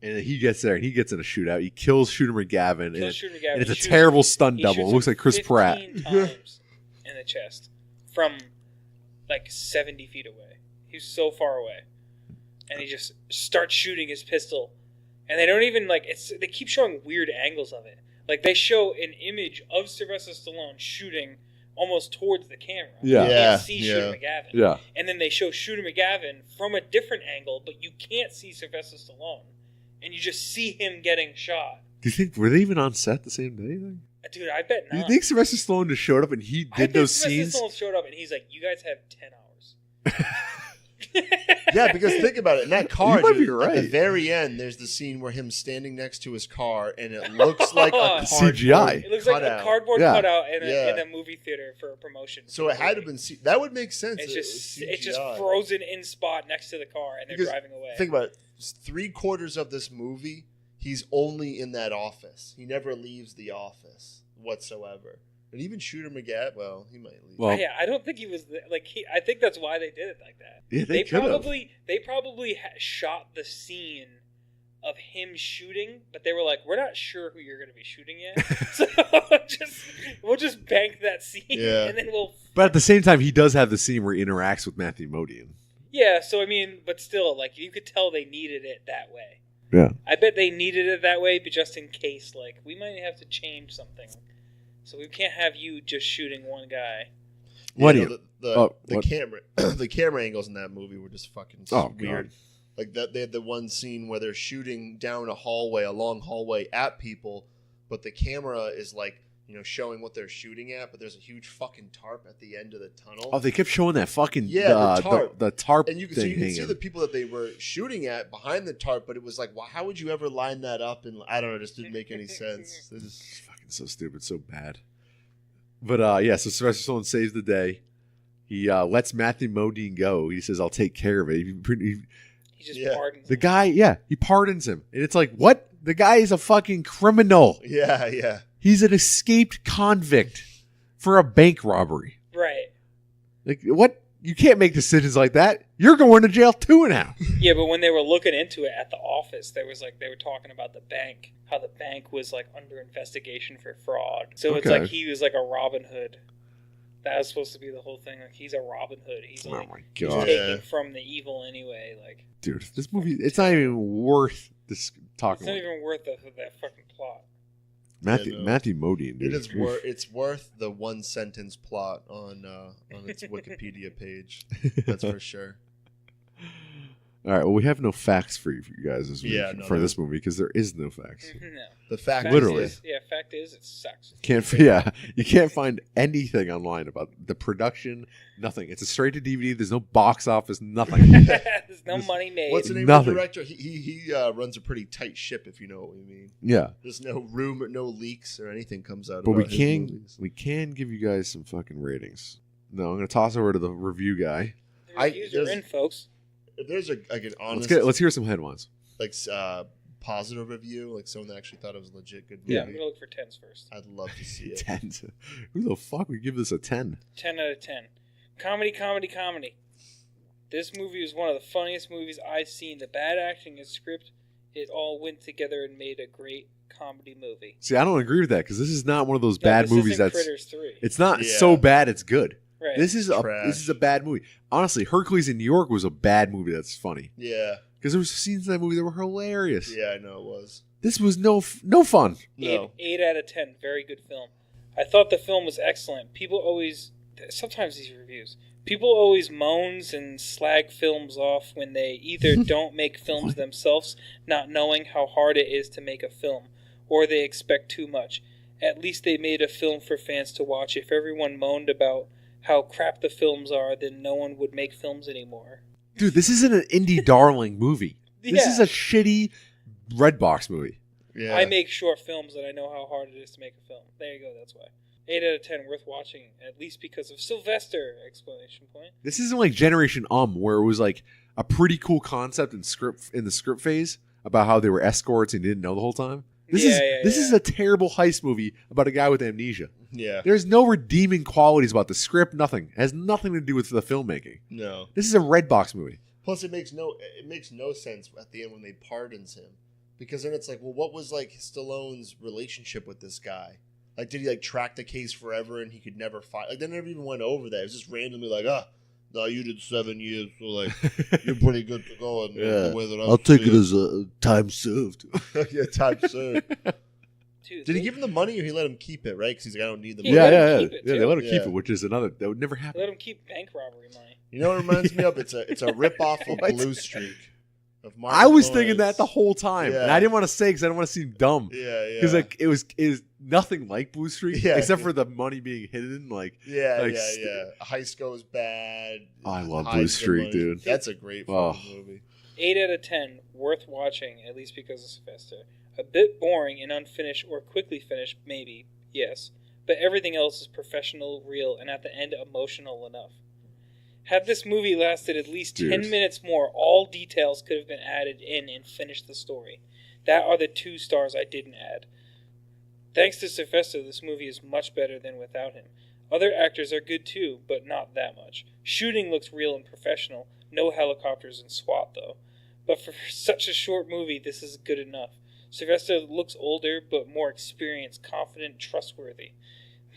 And he gets there and he gets in a shootout. He kills Shooter McGavin. And it's a shoots terrible stunt double. It looks like Chris Pratt. 15 times in the chest from like 70 feet away. He was so far away. And he just starts shooting his pistol. And they don't even they keep showing weird angles of it. Like they show an image of Sylvester Stallone shooting almost towards the camera. Yeah. You can't see Shooter McGavin. Yeah. And then they show Shooter McGavin from a different angle, but you can't see Sylvester Stallone. And you just see him getting shot. Do you think, were they even on set the same day then? Dude, I bet not. Do you think Sylvester Stallone just showed up and he did those scenes? Sylvester Stallone showed up and he's like, you guys have 10 hours. Yeah, because think about it. In that car, you might be right. At the very end, there's the scene where him standing next to his car, and it looks like a CGI. It looks like a cardboard cutout in a movie theater for a promotion. So it had to have been. That would make sense. It's just frozen in spot next to the car, and they're driving away. Think about it. 3/4 of this movie, he's only in that office. He never leaves the office whatsoever. And even Shooter McGavin, well, he might leave. Well, yeah, I don't think he was I think that's why they did it like that. Yeah, they probably shot the scene of him shooting, but they were like, "We're not sure who you're going to be shooting yet, so we'll just bank that scene, and then we'll." But at the same time, he does have the scene where he interacts with Matthew Modine. Yeah, so I mean, but still, you could tell they needed it that way. Yeah, I bet they needed it that way, but just in case, we might have to change something. So we can't have you just shooting one guy. The camera, the camera angles in that movie were just fucking weird. Like that, they had the one scene where they're shooting down a long hallway at people, but the camera is like, showing what they're shooting at, but there's a huge fucking tarp at the end of the tunnel. Oh, they kept showing that fucking the tarp. The tarp and you can see the people that they were shooting at behind the tarp, but it was like, well, how would you ever line that up? And I don't know, it just didn't make any sense. This is fucking so stupid, so bad. But so Sylvester Stallone saves the day. He lets Matthew Modine go. He says, "I'll take care of it." He just pardons the him. guy. He pardons him, and it's like, what? The guy is a fucking criminal. Yeah. He's an escaped convict for a bank robbery. Right. Like, what? You can't make decisions like that. You're going to jail too now. Yeah, but when they were looking into it at the office, they were talking about the bank, how the bank was like under investigation for fraud. So It's like he was like a Robin Hood. That was supposed to be the whole thing. Like, he's a Robin Hood. He's my god! He's taking from the evil anyway. Like, dude, this movie—it's not even worth this talking. It's not even worth that fucking plot. Matthew Modine, dude. It's worth the one sentence plot on its Wikipedia page. That's for sure. All right. Well, we have no facts for you guys this week this movie because there is no facts. No. The fact, literally, fact is it sucks. You can't find anything online about the production. Nothing. It's a straight to DVD. There's no box office. Nothing. There's no money made. What's the name of the director? He runs a pretty tight ship, if you know what we mean. Yeah. There's no rumor, no leaks, or anything comes out. But about we can give you guys some fucking ratings. No, I'm gonna toss over to the review guy. The reviews are in, folks. If there's an honest, let's hear some headlines. Like positive review, like someone that actually thought it was a legit good movie. Yeah, I'm gonna look for 10s first. I'd love to see it. 10s. Who the fuck would give this a 10? 10 out of 10. Comedy. This movie was one of the funniest movies I've seen. The bad acting and script, it all went together and made a great comedy movie. See, I don't agree with that because this is not one of those bad movies that's. Critters 3. It's not so bad it's good. Right. This is a bad movie. Honestly, Hercules in New York was a bad movie that's funny. Yeah. Because there were scenes in that movie that were hilarious. Yeah, I know it was. This was no fun. No. 8 out of 10. Very good film. I thought the film was excellent. Sometimes these reviews, people always moans and slag films off when they either don't make films themselves, not knowing how hard it is to make a film, or they expect too much. At least they made a film for fans to watch. If everyone moaned about how crap the films are, then no one would make films anymore. Dude, this isn't an indie darling movie. This is a shitty Redbox movie. Yeah. I make short films and I know how hard it is to make a film. There you go, that's why. 8 out of 10, worth watching, at least because of Sylvester! Exclamation point. This isn't like Generation where it was like a pretty cool concept in the script phase about how they were escorts and didn't know the whole time. This is a terrible heist movie about a guy with amnesia. Yeah. There's no redeeming qualities about the script, nothing. It has nothing to do with the filmmaking. No. This is a Redbox movie. Plus it makes no sense at the end when they pardons him. Because then it's like, well, what was like Stallone's relationship with this guy? Like, did he like track the case forever and he could never find? Like, they never even went over that. It was just randomly like, no, you did 7 years, so like you're pretty good to go. And the way that I'll take it as time served. Yeah, time served. Dude, did he give him the money or he let him keep it? Right? Because he's like, I don't need the money. Yeah. They let him keep it, which is another that would never happen. Let him keep bank robbery money. You know what it reminds me of? It's a rip off of Blue Streak. I was thinking that the whole time, and I didn't want to say because I didn't want to seem dumb. Yeah. Because like it was nothing like Blue Streak, except for the money being hidden. Like heist goes bad. I love Blue Streak, dude. That's a great movie. 8 out of 10, worth watching, at least because of Sylvester. A bit boring and unfinished or quickly finished, maybe, yes, but everything else is professional, real, and at the end emotional enough. Had this movie lasted at least 10 minutes more, all details could have been added in and finished the story. That are the 2 stars I didn't add. Thanks to Sylvester, this movie is much better than without him. Other actors are good too, but not that much. Shooting looks real and professional. No helicopters and SWAT, though. But for such a short movie, this is good enough. Sylvester looks older, but more experienced, confident, trustworthy.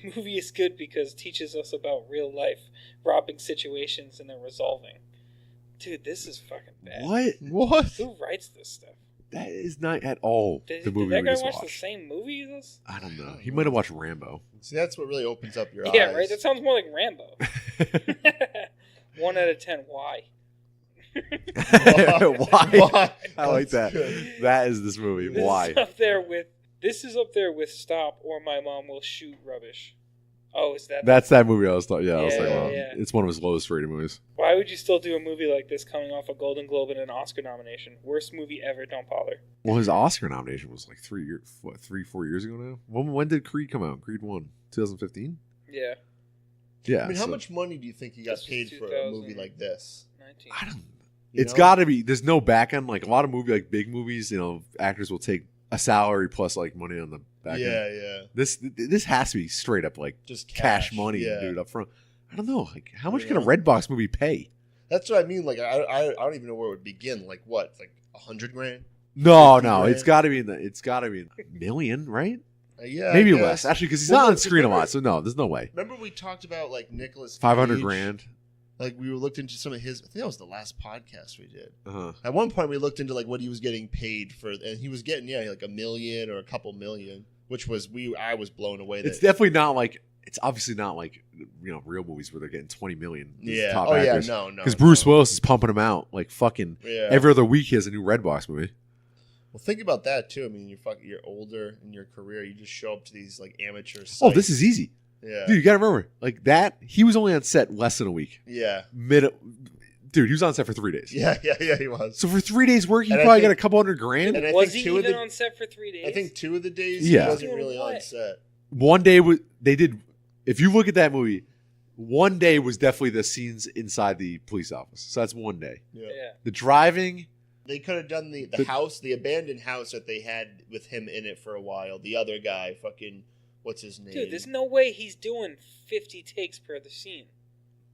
The movie is good because it teaches us about real life, robbing situations, and then resolving. Dude, this is fucking bad. What? Who writes this stuff? That is not at all the movie did that guy watch watched. the same movie as us? I don't know. He might have watched Rambo. See, that's what really opens up your eyes. Yeah, right? That sounds more like Rambo. 1 out of 10. Why? Why? I like That's that. good. That is this movie. Why? This is up there with Stop or My Mom Will Shoot Rubbish. Oh, is that? That's that movie I was talking. Yeah, I was talking Yeah, about. yeah. It's one of his lowest rated movies. Why would you still do a movie like this coming off a Golden Globe and an Oscar nomination? Worst movie ever. Don't bother. Well, his Oscar nomination was like 4 years ago now. When did Creed come out? Creed 1, 2015. Yeah. Yeah. I mean, how much money do you think he got This was paid for a movie like this? 19. I don't. You It's know? got to be. There's no back end. Like a lot of big movies, actors will take a salary plus like money on the back end. Yeah. This has to be straight up like Just cash money, yeah. dude, up front. I don't know. Like, how much I can a know. Redbox movie pay? That's what I mean. Like, I don't even know where it would begin. Like, what? It's like $100,000? No, 50 no. grand? It's got to be a million, right? Yeah, I Maybe guess. less. Actually, because he's Well, not on look, screen a remember- lot, so no, there's no way. Remember we talked about like Nicholas 500 Cage? grand. Like we looked into some of his. I think that was the last podcast we did. Uh-huh. At one point, we looked into like what he was getting paid for, and he was getting like $1 million or a couple million, which was I was blown away. It's definitely not like. It's obviously not like real movies where they're getting 20 million. yeah. Top Oh actors. yeah. No. Because Bruce Willis is pumping them out like fucking Yeah. every other week. He has a new Redbox movie. Well, think about that too. I mean, you're older in your career. You just show up to these like amateur sites. Oh, this is easy, Yeah. dude. You gotta remember, like that. He was only on set less than a week. Yeah. Dude, he was on set for 3 days. Yeah. He was. So for 3 days work, he And I probably think- got a couple $100,000. And I Was think he two of even the- on set for 3 days? I think 2 of the days Yeah. he wasn't Doing really on what? set. One day they did. If you look at that movie, one day was definitely the scenes inside the police office. So that's one day. Yeah. Yeah. The driving. They could have done the The- house, the abandoned house that they had with him in it for a while. The other guy, fucking, what's his name? Dude, there's no way he's doing 50 takes per the scene.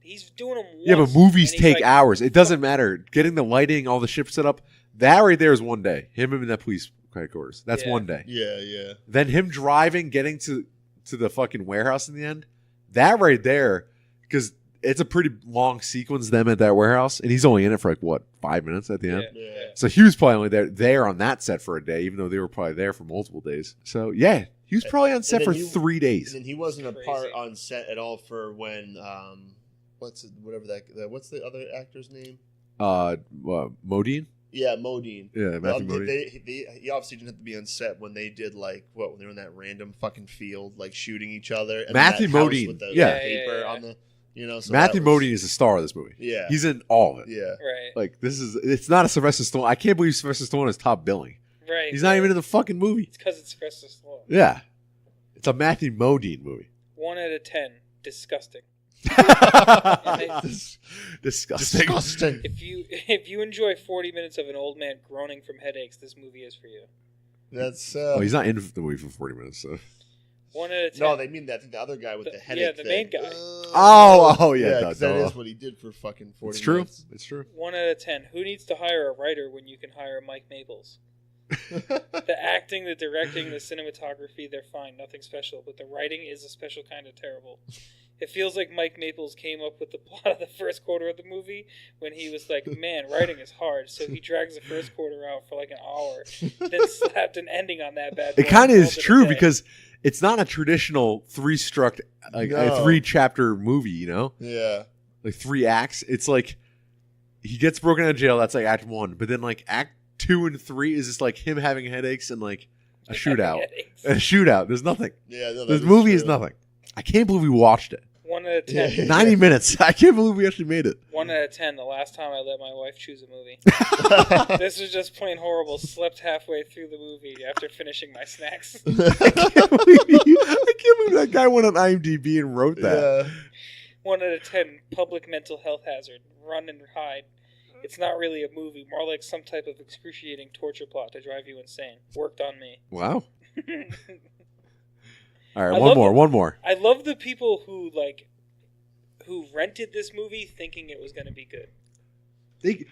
He's doing them once. Yeah, but movies and he's take like, hours. It doesn't matter. Getting the lighting, all the shit set up. That right there is one day. Him in that police headquarters. That's Yeah. one day. Yeah. Then him driving, getting to the fucking warehouse in the end. That right there, because it's a pretty long sequence. Them at that warehouse, and he's only in it for like what 5 minutes at the end. Yeah. Yeah. So he was probably only there on that set for a day, even though they were probably there for multiple days. So yeah, he was probably on set then for he- 3 days. And then he wasn't a Crazy. part on set at all for when, what's the other actor's name? Modine? Yeah, Modine. Yeah, Matthew Modine. He obviously didn't have to be on set when they did when they were in that random fucking field, like shooting each other. And Matthew that house Modine, with the yeah. paper Yeah. on the, so Matthew that was- Modine is the star of this movie. Yeah. He's in all of it. Yeah. Right. Like it's not a Sylvester Stallone. I can't believe Sylvester Stallone is top billing. Right. He's not even in the fucking movie. It's because it's Sylvester Stallone. Yeah, it's a Matthew Modine movie. 1 out of 10. Disgusting. Disgusting. Disgusting. If you enjoy 40 minutes of an old man groaning from headaches, this movie is for you. That's Oh, he's not in the movie for 40 minutes. So. 1 out of 10. no, they mean that the other guy with the headache. the main thing. guy. Oh, yeah, 'cause that duh. is what he did for fucking 40 It's true. minutes. It's true. 1 out of 10. Who needs to hire a writer when you can hire Mike Maples? The acting, the directing, the cinematography, they're fine. Nothing special. But the writing is a special kind of terrible. It feels like Mike Maples came up with the plot of the first quarter of the movie when he was like, man, writing is hard. So he drags the first quarter out for like an hour, then slapped an ending on that bad boy It kind of and is called it a true day. because it's not a traditional a No. 3-chapter movie, Yeah. like 3 acts. It's like he gets broken out of jail. That's like act 1, but then like act 2 and 3 is just like him having headaches and like a shootout. Headaches. A shootout. There's nothing. Yeah. No, This movie is nothing. I can't believe we watched it. 1 out of 10. Yeah. 90 minutes. I can't believe we actually made it. 1 out of 10. The last time I let my wife choose a movie. This was just plain horrible. Slept halfway through the movie after finishing my snacks. I can't believe that guy went on IMDb and wrote that. Yeah. 1 out of 10. Public mental health hazard. Run and hide. It's not really a movie, more like some type of excruciating torture plot to drive you insane. Worked on me. Wow. All right, I one love more. I love the people who rented this movie thinking it was going to be good.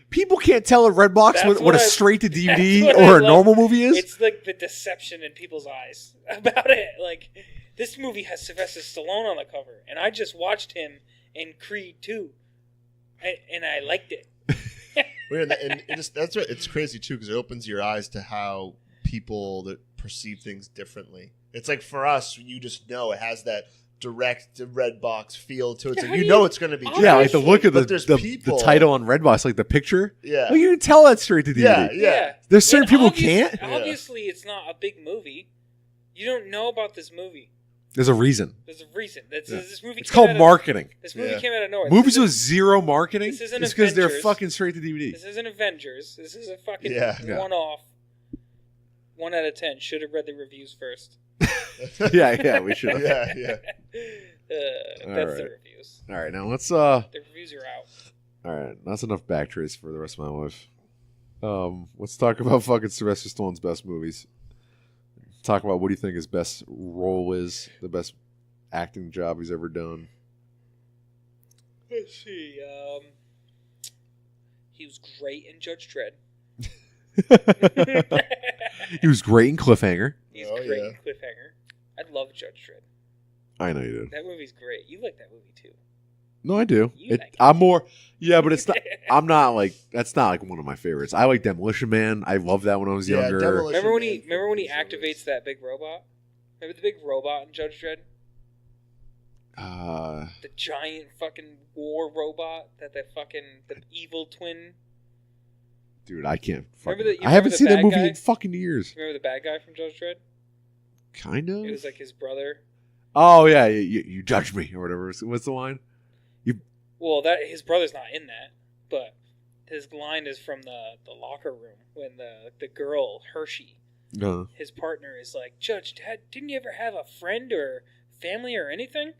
People can't tell a Redbox That's what a what I- straight to DVD that's what I or a love. normal movie is. It's like the deception in people's eyes about it. Like, this movie has Sylvester Stallone on the cover, and I just watched him in Creed 2, and I liked it. Weird, and it's crazy too because it opens your eyes to how people that perceive things differently. It's like for us, you just know it has that direct red box feel to it. So Yeah, you know it's going to be Yeah, like the look of but the there's people. title on Redbox, like the picture. Yeah. Like you can tell that's straight to DVD. Yeah. There's certain And people who can't. Obviously, it's not a big movie. You don't know about this movie. There's a reason. There's a reason. This movie. It's called marketing. This movie came out of nowhere. Movies with zero marketing. This isn't It's because they're Avengers. fucking straight to DVD. This isn't Avengers. This is a fucking Yeah. one-off. 1 out of 10. Should have read the reviews first. yeah, we should. Yeah. That's right. the reviews. All right, now let's. The reviews are out. All right, that's enough Backtrace for the rest of my life. Let's talk about fucking Sylvester Stallone's best movies. Talk about what do you think his best role is, the best acting job he's ever done. Let's see. He was great in Judge Dredd. He was great in Cliffhanger. He's great in Cliffhanger. I love Judge Dredd. I know you did. That movie's great. You like that movie too. No, I do. You like it. I'm more. Yeah, but it's not. I'm not like. That's not like one of my favorites. I like Demolition Man. I loved that when I was younger. Remember when he activates that big robot? Remember the big robot in Judge Dredd? The giant fucking war robot the evil twin. Dude, I can't. I haven't seen that movie in fucking years. Remember the bad guy from Judge Dredd? Kind of. It was like his brother. Oh yeah, you judged me or whatever. What's the line? Well, his brother's not in that, but his line is from the locker room when the girl Hershey, his partner, is like, "Judge, Dad, didn't you ever have a friend or family or anything?"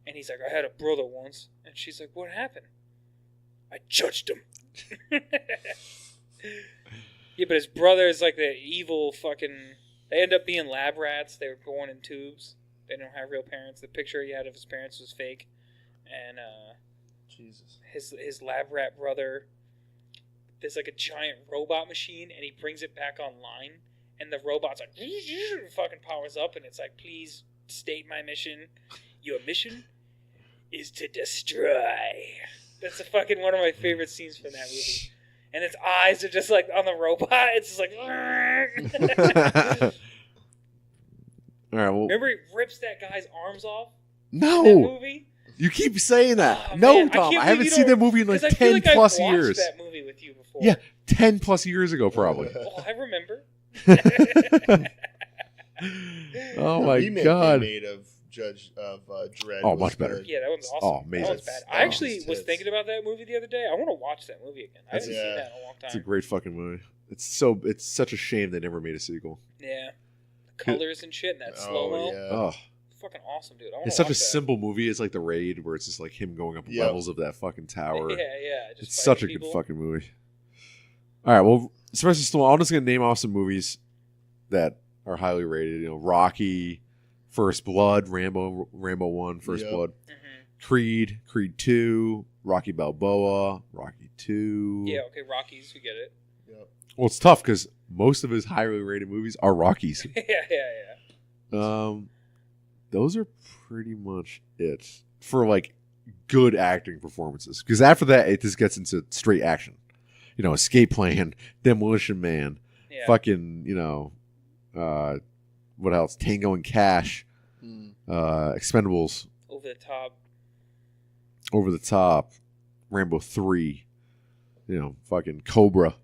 And he's like, "I had a brother once," and she's like, "What happened?" "I judged him." Yeah, but his brother is like the evil fucking. They end up being lab rats. They were born in tubes. They don't have real parents. The picture he had of his parents was fake, and Jesus. His lab rat brother. There's like a giant robot machine, and he brings it back online, and the robot's like fucking powers up, and it's like, "Please state my mission. Your mission is to destroy." That's a fucking one of my favorite scenes from that movie. And its eyes are just like on the robot. It's just like. All right. Well, remember he rips that guy's arms off? No. In that movie? You keep saying that. Oh, no, man, Tom. I haven't seen that movie in like 10 plus years. I've watched that movie with you before. Yeah, 10 plus years ago, probably. Oh, I remember. Oh my god. Remade of Dredd. Oh, much better. Yeah, that one's awesome. Oh, amazing. That one's bad. I actually was thinking about that movie the other day. I want to watch that movie again. I haven't seen that in a long time. It's a great fucking movie. It's such a shame they never made a sequel. Yeah. The colors and shit and that slow-mo. Yeah. Oh. Fucking awesome, dude. It's such a simple movie. It's like The Raid, where it's just like him going up levels of that fucking tower. Yeah. It's such a good fucking movie. All right, well, Sylvester Stallone, I'm just going to name off some movies that are highly rated. You know, Rocky, First Blood, Rambo 1, First Blood, Creed 2, Rocky Balboa, Rocky 2. Yeah, okay, Rockies, we get it. Yep. Well, it's tough because most of his highly rated movies are Rockies. Yeah. Those are pretty much it for like good acting performances. Because after that, it just gets into straight action. You know, Escape Plan, Demolition Man, fucking, you know, what else? Tango and Cash, Expendables, Over the Top, Rambo 3, you know, fucking Cobra,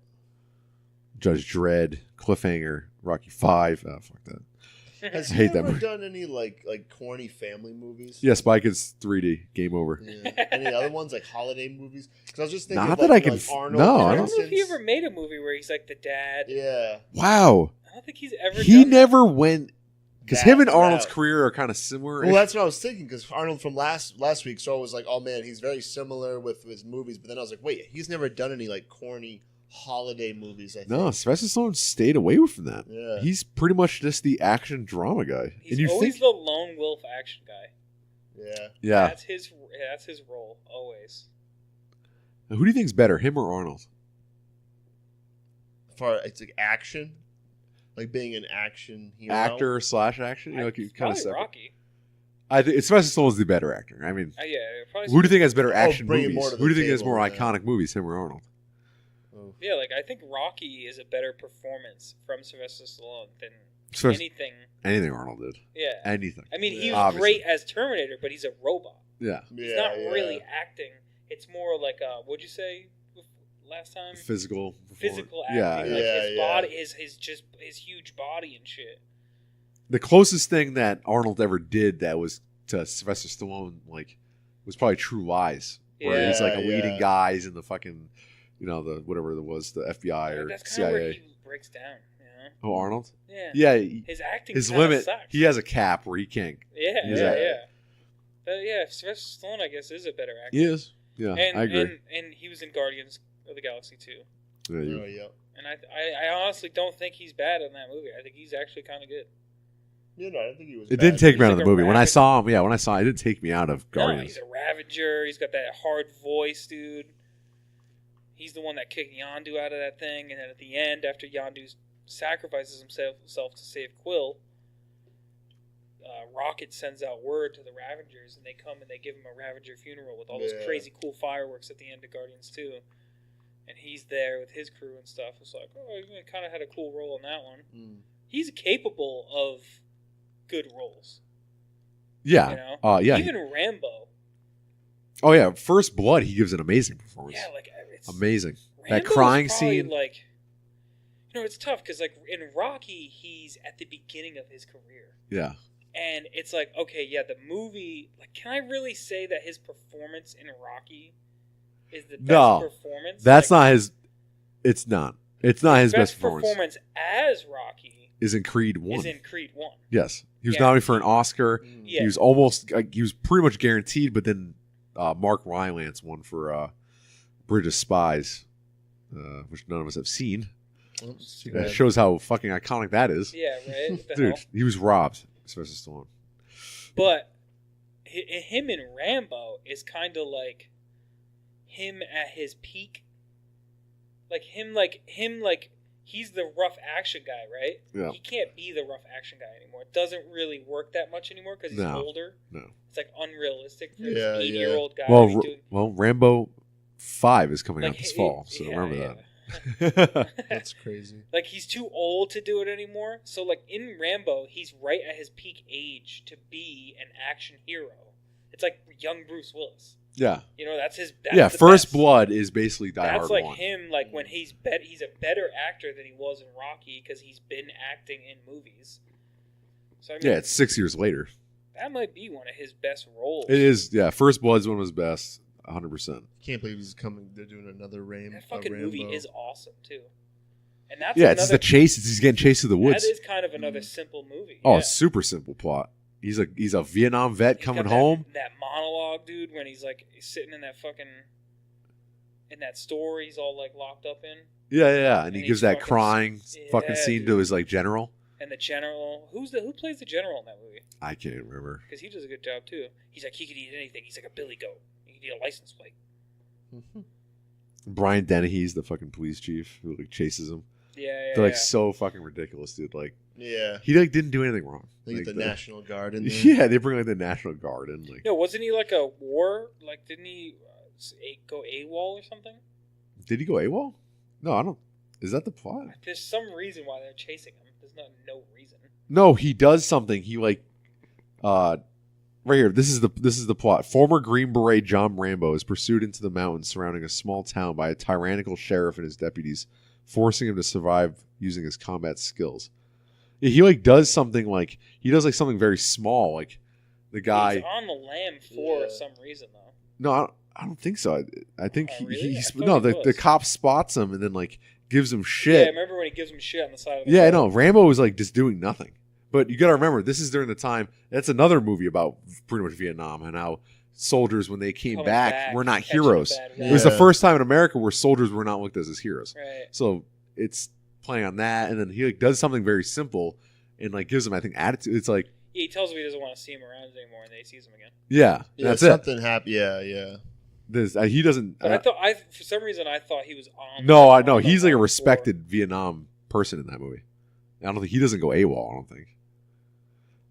Judge Dredd, Cliffhanger, Rocky 5. Oh, fuck that. Has I he hate that ever movie. done any like corny family movies? Yeah, Spy Kids 3D. Game over. Yeah. Any other ones like holiday movies? Because I was just thinking, Not of, that I can. Arnold. No, I I don't don't. know if he ever made a movie where he's like the dad. Yeah. Wow. I don't think he's ever. He done never went. Because him and That Arnold's route. career are kind of similar. Well, that's what I was thinking. Because Arnold from last week, so I was like, oh man, he's very similar with his movies. But then I was like, wait, he's never done any like corny holiday movies. I think. No, Sylvester Stallone stayed away from that. Yeah. He's pretty much just the action drama guy. He's and you always think, the lone wolf action guy. Yeah. That's his role always. Now, who do you think's better, him or Arnold? It's like action, like being an action hero. Actor / action? You know, like you kind of Probably separate. Rocky. I think Sylvester Stallone's the better actor. I mean, Yeah, probably. who do you think has better action bring it movies? more to Who do the you think has table, more yeah. iconic movies, him or Arnold? Oh. Yeah, like I think Rocky is a better performance from Sylvester Stallone than Anything Arnold did. Yeah. Anything. I mean, he was Obviously. great as Terminator, but he's a robot. Yeah. He's not really acting. It's more like, what'd you say last time? Physical acting. Yeah. Like his body, his huge body and shit. The closest thing that Arnold ever did that was to Sylvester Stallone, like, was probably True Lies. Where he's like a leading guy, he's in the fucking, the whatever it was, the FBI or that's CIA. Where he breaks down. Oh, Arnold? Yeah. Yeah. His acting his limit, sucks. he has a cap where he can't. Yeah. But yeah, Sylvester Stallone, I guess, is a better actor. He is. Yeah, I agree. And he was in Guardians of the Galaxy too. Yeah. And I honestly don't think he's bad in that movie. I think he's actually kind of good. I don't think he was. It didn't take me out of the movie. When I saw him, it didn't take me out of Guardians. No, he's a Ravager. He's got that hard voice, dude. He's the one that kicked Yondu out of that thing, and then at the end, after Yondu sacrifices himself to save Quill, Rocket sends out word to the Ravagers, and they come and they give him a Ravager funeral with all those crazy cool fireworks at the end of Guardians 2. And he's there with his crew and stuff. It's like, he kind of had a cool role in that one. He's capable of good roles. Yeah. Yeah. Even Rambo. Oh, yeah. First Blood, he gives an amazing performance. Yeah, like, it's amazing. Rambo that crying is probably scene. Like, it's tough because, like, in Rocky, he's at the beginning of his career. Yeah. And it's like, okay, yeah, the movie, like, can I really say that his performance in Rocky is the best performance? That's not his. It's not. It's not his best performance. Performance as Rocky is in Creed 1. Yes. He was nominated for an Oscar. Yeah. He was pretty much guaranteed, but then Mark Rylance won for Bridge of Spies, which none of us have seen. That shows how fucking iconic that is. Yeah, right? Dude, he was robbed, Sylvester Stallone. But him in Rambo is kind of like him at his peak. Like him, he's the rough action guy, right? Yeah. He can't be the rough action guy anymore. It doesn't really work that much anymore because he's older. No. It's like unrealistic for this 80-year-old guy. Well, Rambo 5 is coming out this fall, so remember that. That's crazy. Like, he's too old to do it anymore. So, like, in Rambo, he's right at his peak age to be an action hero. It's like young Bruce Willis. Yeah. That's his. First Blood is basically Die Hard 1. That's like him, like, when he's a better actor than he was in Rocky because he's been acting in movies. So, I mean, it's 6 years later. That might be one of his best roles. It is, yeah. First Blood's one of his best. 100%. Can't believe he's coming. They're doing another Rambo. That fucking movie is awesome too, and that's it's the chase. He's getting chased through the woods. That is kind of another simple movie. Oh, it's super simple plot. He's a Vietnam vet coming home. That monologue, dude, when he's sitting in that fucking that store he's all like locked up in. Yeah, and he gives that crying fucking scene to his general. And the general, who plays the general in that movie? I can't remember. Because he does a good job too. He's like, he could eat anything. He's like a billy goat. He could eat a license plate. Brian Dennehy's the fucking police chief who chases him. Yeah. They're so fucking ridiculous, dude. He didn't do anything wrong. They get the National Guard in there. Yeah, they bring the National Guard in. No, wasn't he a war? Didn't he go AWOL or something? Did he go AWOL? No, I don't. Is that the plot? There's some reason why they're chasing him. There's no reason. No, he does something. He right here. This is the plot. Former Green Beret John Rambo is pursued into the mountains surrounding a small town by a tyrannical sheriff and his deputies, forcing him to survive using his combat skills. He does something something very small. The guy he's on the lam for some reason though. No, I don't think so. I think really? the cop spots him and then gives him shit. Yeah, I remember when he gives him shit on the side of the road. I know. Rambo was just doing nothing. But you got to remember, this is during the time. That's another movie about pretty much Vietnam and how soldiers, when they came back, were not heroes. It was the first time in America where soldiers were not looked at as heroes. Right. So it's playing on that, and then he does something very simple and gives him, I think, attitude. It's he tells him he doesn't want to see him around anymore, and then he sees him again. Yeah, that's something happened. Yeah. He doesn't. But for some reason I thought he was on. No, I know he's a respected Vietnam person in that movie. I don't think he doesn't go AWOL. I don't think.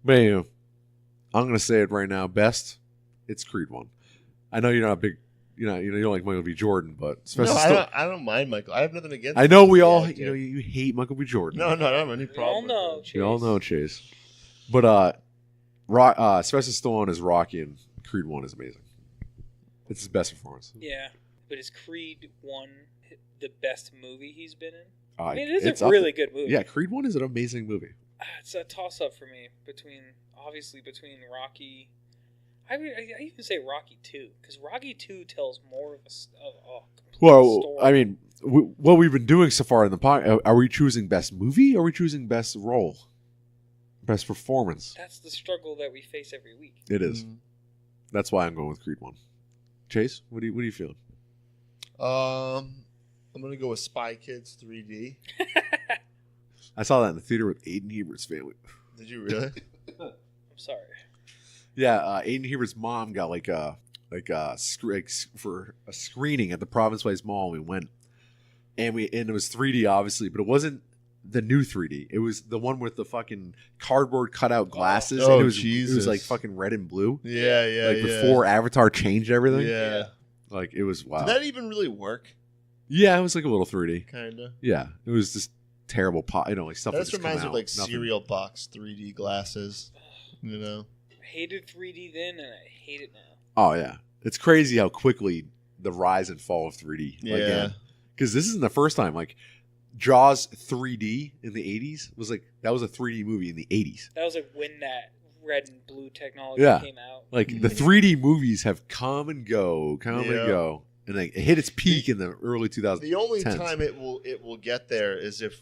But I'm gonna say it right now. Best, it's Creed 1. I know you're not a big, you don't like Michael B. Jordan, but No, Sylvester I don't mind Michael. I have nothing against. I know we the all, actor. you hate Michael B. Jordan. No, I don't have any We all problem. know. with We all know Chase. But Sylvester Stallone as Rocky and Creed 1 is amazing. It's his best performance. Yeah, but is Creed 1 the best movie he's been in? I I mean, it is a really good movie. Yeah, Creed 1 is an amazing movie. It's a toss-up for me between Rocky. I even say Rocky 2, because Rocky 2 tells more of a complete story. I mean, what we've been doing so far in the podcast, are we choosing best movie or are we choosing best role? Best performance? That's the struggle that we face every week. It is. That's why I'm going with Creed 1. Chase, what are you feeling? I'm gonna go with Spy Kids 3D. I saw that in the theater with Aiden Hebert's family. Did you really? I'm sorry. Yeah, Aiden Hebert's mom got for a screening at the Province Place Mall. We went, and it was 3D obviously, but it wasn't the new 3D. It was the one with the fucking cardboard cutout glasses. Oh, and it was Jesus. It was like fucking red and blue. Yeah. Before Avatar changed everything. Yeah. Like it was wow. Did that even really work? Yeah, it was like a little 3D. Kinda. Yeah, it was just terrible pop. Like stuff. That That just reminds me out. of like Nothing. cereal box 3D glasses. You know. I hated 3D then, and I hate it now. Oh yeah, it's crazy how quickly the rise and fall of 3D. Yeah. Because this isn't the first time. Like Jaws 3D in the 80s was like that was a 3D movie in the 80s. That was like when that red and blue technology Yeah. came out. Like the 3D movies have come and go, and like it hit its peak in the early 2000s. The only time it will get there is if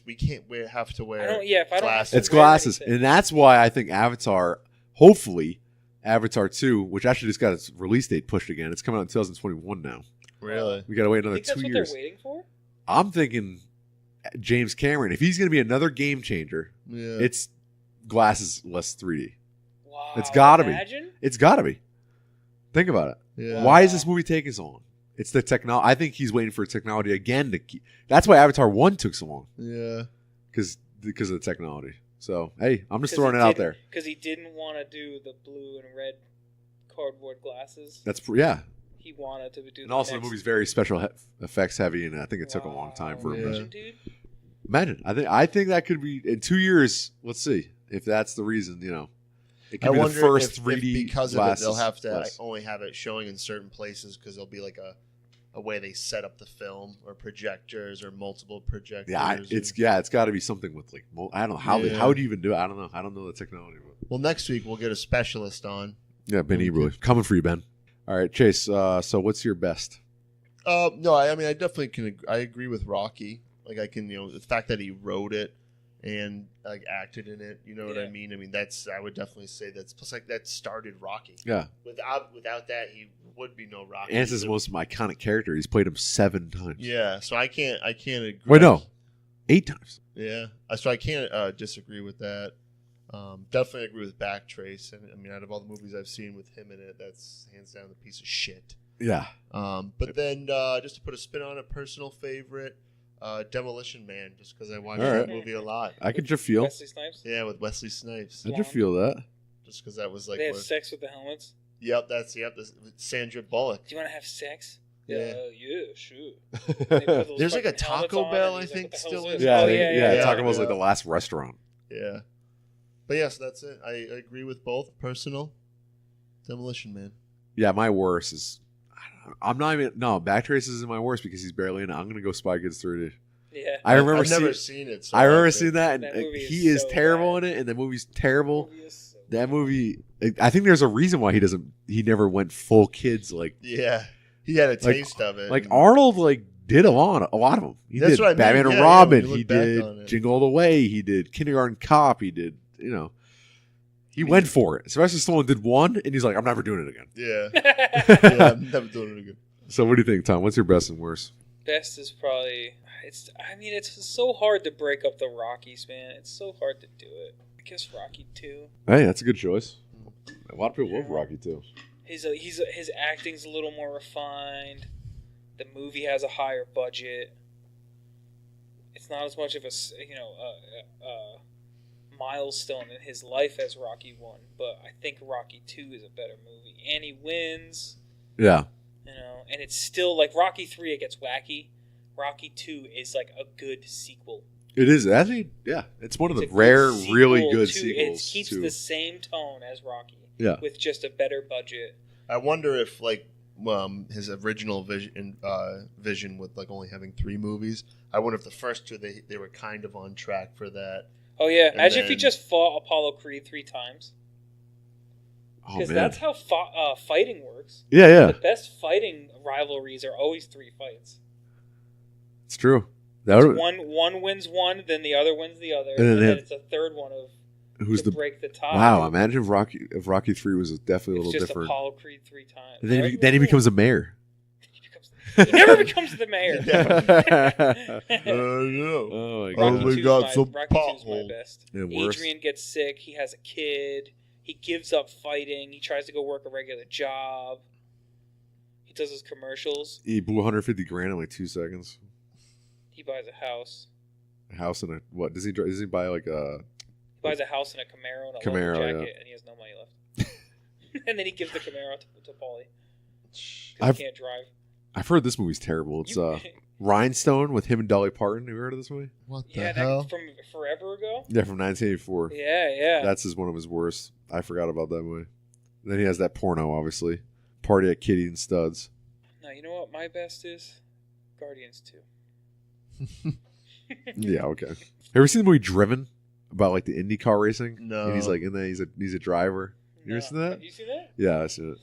we can't have to wear. If I don't have to It's wear glasses, anything. and that's why I think Avatar, hopefully, Avatar 2, which actually just got its release date pushed again. It's coming out in 2021 now. Really? We got to wait I another think that's 2 what years. they're waiting for? I'm thinking James Cameron. If he's going to be another game changer, Yeah. it's glasses less 3D. Wow. It's gotta be. Imagine? It's got to be. Think about it. Yeah. Why is this movie taking so long? It's the technology. I think he's waiting for technology again to keep. That's why Avatar 1 took so long. Yeah. Because of the technology. So, hey, I'm just throwing it out there. Because he didn't want to do the blue and red cardboard glasses. Yeah. He wanted to do. And also, the movie's very special effects heavy, and I think it took a long time for him. Imagine, dude. Imagine. I think that could be in 2 years. Let's see if that's the reason. It could be the first 3D if because glasses. of it, they'll have to Yes. only have it showing in certain places because there'll be like a way they set up the film or projectors or multiple projectors. Yeah, it's got to be something with like I don't know how Yeah. how do you even do it. I don't know the technology. But. Well, next week we'll get a specialist on. Yeah, Ben Eberle coming for you, Ben. All right, Chase. So what's your best? No, I mean I definitely can. I agree with Rocky. Like I can, the fact that he wrote it and like acted in it. You know what I mean? I mean I would definitely say that's plus like that started Rocky. Yeah. Without that, he would be no Rocky. And it's his most iconic character. He's played him 7 times. Yeah, so I can't agree. Wait, no, 8 times. Yeah, so I can't disagree with that. Definitely agree with Backtrace, and I mean, out of all the movies I've seen with him in it, that's hands down the piece of shit. Yeah. But then just to put a spin on it, personal favorite, Demolition Man, just because I watched All that right. movie a lot. I could just feel. Wesley Snipes. Yeah, with Wesley Snipes, I just feel that. just because that was like. They have sex with the helmets. Yep, that's Sandra Bullock. Do you want to have sex? Yeah. Yeah, sure. There's like a Taco Bell, I think, still in. Yeah. Taco Bell's yeah. like the last restaurant. Yeah. But yes, that's it. I agree with both. Personal, Demolition Man. Yeah, my worst is. I'm not even. No, Backtrace isn't my worst because he's barely in it. I'm gonna go Spy Kids 3D. Yeah. I remember I've never seen it. So I remember seeing that, and That movie he is is so terrible bad. in it, and the movie's terrible. Movie is so That movie, I think there's a reason why he never went full kids like Yeah, he had a taste of it. like Arnold did a lot of them. He That's did what I mean. Batman Yeah, and yeah, Robin. when you He look back on did it. Jingle All the Way. He did Kindergarten Cop. He did he went for it. Sylvester Stallone did one, and he's like, I'm never doing it again. Yeah, yeah, I'm never doing it again. So what do you think, Tom? What's your best and worst? Best is probably it's so hard to break up the Rockies, man. It's so hard to do it. I guess Rocky 2. Hey, that's a good choice. A lot of people love Rocky too. His acting's a little more refined. The movie has a higher budget. It's not as much of a milestone in his life as Rocky 1, but I think Rocky 2 is a better movie. And he wins. Yeah. and it's still like Rocky 3. It gets wacky. Rocky 2 is like a good sequel. It is actually, yeah. It's one of the rare, really good sequels. It keeps the same tone as Rocky, with just a better budget. I wonder if like his original vision with like only having 3 movies. I wonder if the first 2 they were kind of on track for that. Oh yeah, imagine if he just fought Apollo Creed 3 times. Because that's how fighting works. Yeah. The best fighting rivalries are always 3 fights. It's true. One wins one, then the other wins the other, and then it's a third one of who's to break the tie. Wow! Imagine if Rocky 3 was definitely a little different. Just Apollo Creed 3 times. And then he becomes a mayor. He never becomes the mayor. Oh my God! Rocky 2's my best. Yeah, Adrian gets sick. He has a kid. He gives up fighting. He tries to go work a regular job. He does his commercials. He blew $150,000 in like 2 seconds. He buys a house. A house and a what? Does he buy like a? He buys a house and a Camaro and a leather jacket, and he has no money left. And then he gives the Camaro to Paulie. He can't drive. I've heard this movie's terrible. It's Rhinestone with him and Dolly Parton. Have you heard of this movie? What the hell? From forever ago? Yeah, from 1984. Yeah. That's one of his worst. I forgot about that movie. Then he has that porno, obviously. Party at Kitty and Studs. No, you know what my best is? Guardians 2. Yeah, okay. Have you ever seen the movie Driven? About like the Indy car racing? No. And he's like in there, he's a driver. You ever seen that? Have you seen that? Yeah, I've seen it.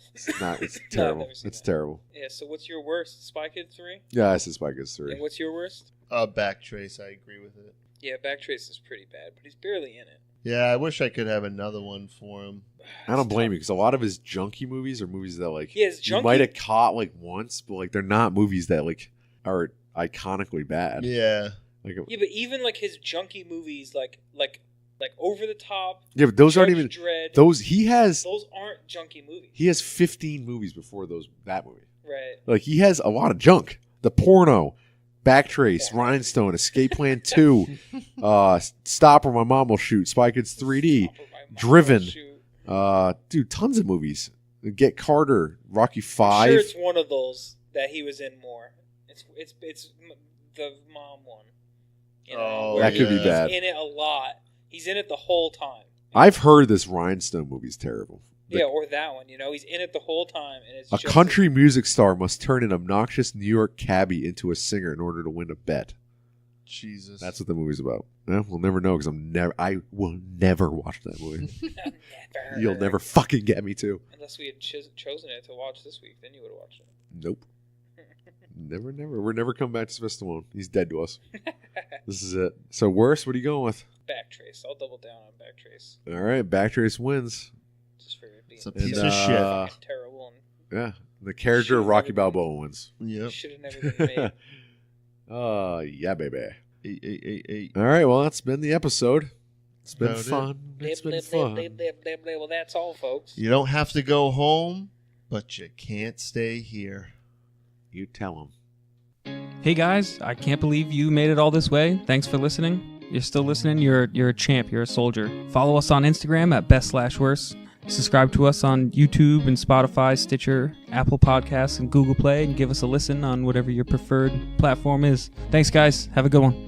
It's terrible. It's terrible. Yeah, so what's your worst? Spy Kids 3? Yeah, I said Spy Kids 3. And what's your worst? Backtrace, I agree with it. Yeah, Backtrace is pretty bad, but he's barely in it. Yeah, I wish I could have another one for him. I don't blame you because a lot of his junky movies are movies that like you might have caught like once, but like they're not movies that like are iconically bad. Yeah. But even like his junky movies, like Over the Top. Yeah, but those aren't even Dredd, those. Those aren't junky movies. He has 15 movies before that movie. Right. Like he has a lot of junk. The Porno, Backtrace, Rhinestone, Escape Plan 2, Stop or My Mom Will Shoot, Spy Kids 3D, Driven. Dude, tons of movies. Get Carter, Rocky 5. I'm sure it's one of those that he was in more. It's the mom one. You know, that could be bad. He's in it a lot. He's in it the whole time. I've heard this Rhinestone movie's terrible. Yeah, or that one. You know, he's in it the whole time, and it's a country music star must turn an obnoxious New York cabbie into a singer in order to win a bet. Jesus, that's what the movie's about. Yeah, we'll never know because I will never watch that movie. Never. You'll never fucking get me to. Unless we had chosen it to watch this week, then you would have watched it. Nope. Never. We're never coming back to Sylvester Stallone. He's dead to us. This is it. So worst, what are you going with? Backtrace. I'll double down on Backtrace. All right, Backtrace wins. Just for being it's a piece of shit. Terrible. Yeah, the character of Rocky Balboa wins. Yep. Should have never been made. Yeah, baby. Eight. All right, well, that's been the episode. It's been fun. It's been fun. Well, that's all, folks. You don't have to go home, but you can't stay here. You tell them. Hey guys, I can't believe you made it all this way. Thanks for listening. You're still listening. You're a champ. You're a soldier. Follow us on Instagram at best/worst. Subscribe to us on YouTube and Spotify, Stitcher, Apple Podcasts, and Google Play, and give us a listen on whatever your preferred platform is. Thanks, guys. Have a good one.